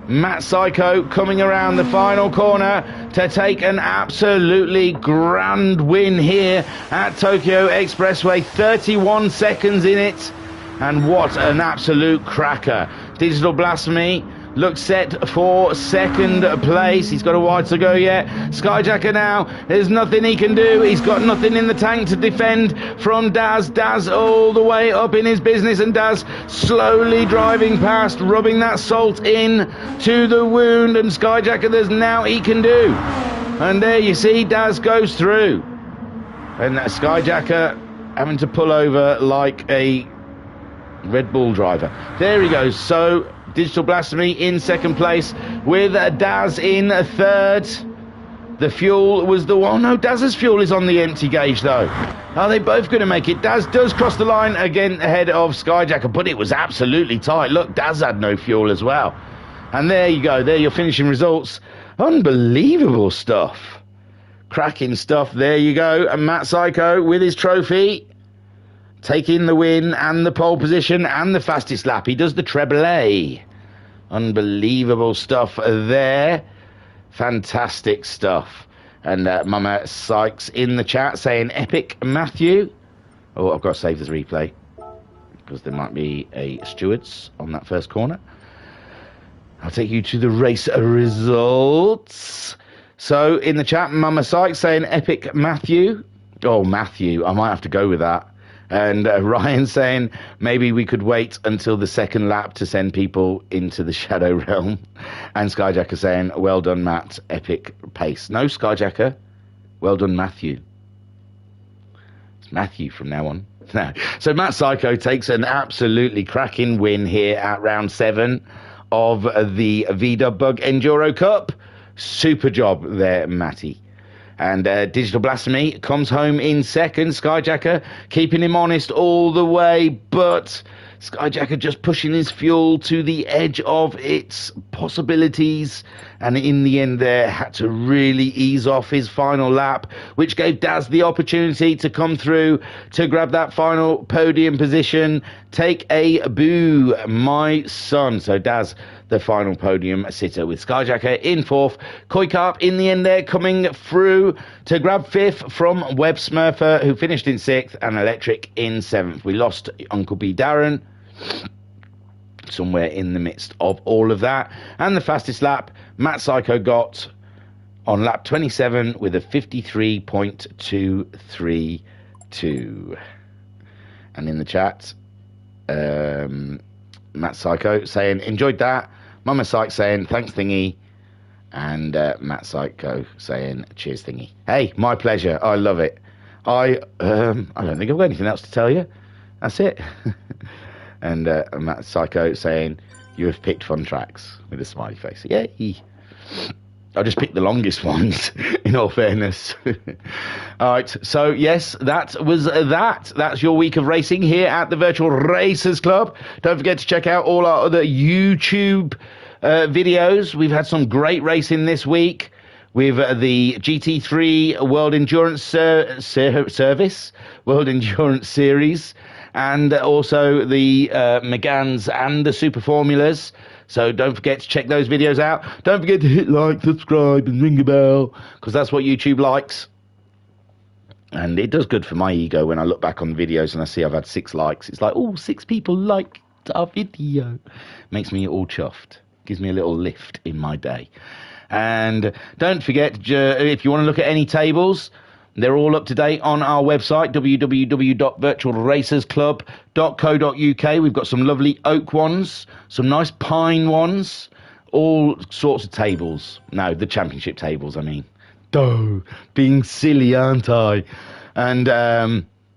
Matt Psycho coming around the final corner to take an absolutely grand win here at Tokyo Expressway. 31 seconds in it, and what an absolute cracker. Digital Blasphemy looks set for 2nd place. He's got a while to go yet. Skyjacker now, there's nothing he can do. He's got nothing in the tank to defend from Daz. Daz all the way up in his business, and Daz slowly driving past, rubbing that salt in to the wound, and Skyjacker, there's now he can do. And there you see Daz goes through. And Skyjacker having to pull over like a Red Bull driver. There he goes. So Digital Blasphemy in 2nd place with Daz in 3rd. The fuel was the one. No, Daz's fuel is on the empty gauge though. Are they both going to make it? Daz does cross the line again ahead of Skyjacker, but it was absolutely tight. Look, Daz had no fuel as well. And there you go. There your finishing results. Unbelievable stuff. Cracking stuff. There you go. And Matt Psycho with his trophy, taking the win and the pole position and the fastest lap. He does the treble A. Unbelievable stuff there. Fantastic stuff. And Mama Sykes in the chat saying epic Matthew. Oh, I've got to save this replay because there might be a stewards on that first corner. I'll take you to the race results. So in the chat, Mama Sykes saying epic Matthew. Oh, Matthew. I might have to go with that. And Ryan saying maybe we could wait until the 2nd lap to send people into the Shadow Realm. And Skyjacker saying, well done, Matt, epic pace. No, Skyjacker, well done, Matthew. It's Matthew from now on. No. So Matt Psycho takes an absolutely cracking win here at round 7 of the VDUB Bug Enduro Cup. Super job there, Matty. And Digital Blasphemy comes home in 2nd. Skyjacker keeping him honest all the way, but Skyjacker just pushing his fuel to the edge of its possibilities, and in the end there had to really ease off his final lap, which gave Daz the opportunity to come through to grab that final podium position. Take a boo, my son. So Daz, the final podium sitter, with Skyjacker in 4th. Koikarp in the end there coming through to grab 5th from Webb Smurfer, who finished in 6th, and Electric in 7th. We lost Uncle B Darren somewhere in the midst of all of that. And the fastest lap Matt Psycho got on lap 27 with a 53.232. And in the chat, Matt Psycho saying enjoyed that. Mama Psych saying thanks thingy, and Matt Psycho saying cheers thingy. Hey, my pleasure. I love it. I don't think I've got anything else to tell you. That's it. And Matt Psycho saying You have picked fun tracks with a smiley face. Yay! I just picked the longest ones, in all fairness. All right, so yes, that was that. That's your week of racing here at the Virtual Racers Club. Don't forget to check out all our other YouTube videos. We've had some great racing this week with the GT3 World Endurance Service, World Endurance Series, and also the Megans and the Super Formulas. So don't forget to check those videos out. Don't forget to hit like, subscribe, and ring a bell, because that's what YouTube likes. And it does good for my ego when I look back on videos and I see I've had 6 likes. It's like, oh, 6 people liked our video. Makes me all chuffed. Gives me a little lift in my day. And don't forget, if you want to look at any tables, they're all up to date on our website, www.virtualracersclub.co.uk. We've got some lovely oak ones, some nice pine ones, all sorts of tables. No, the championship tables, I mean. Duh, being silly, aren't I? And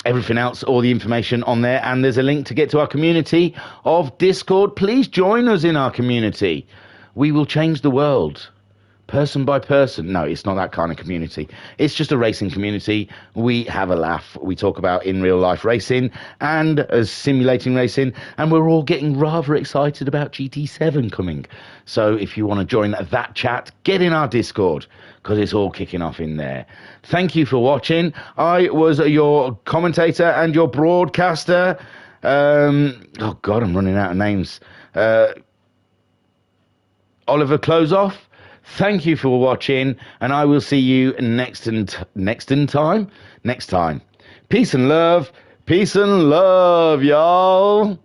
everything else, all the information on there. And there's a link to get to our community of Discord. Please join us in our community. We will change the world. Person by person. No, it's not that kind of community. It's just a racing community. We have a laugh. We talk about in real life racing and simulating racing, and we're all getting rather excited about GT7 coming. So if you want to join that chat, get in our Discord, because it's all kicking off in there. Thank you for watching. I was your commentator and your broadcaster. Oh God, I'm running out of names. Oliver Closeoff. Thank you for watching, and I will see you next time. Peace and love, y'all.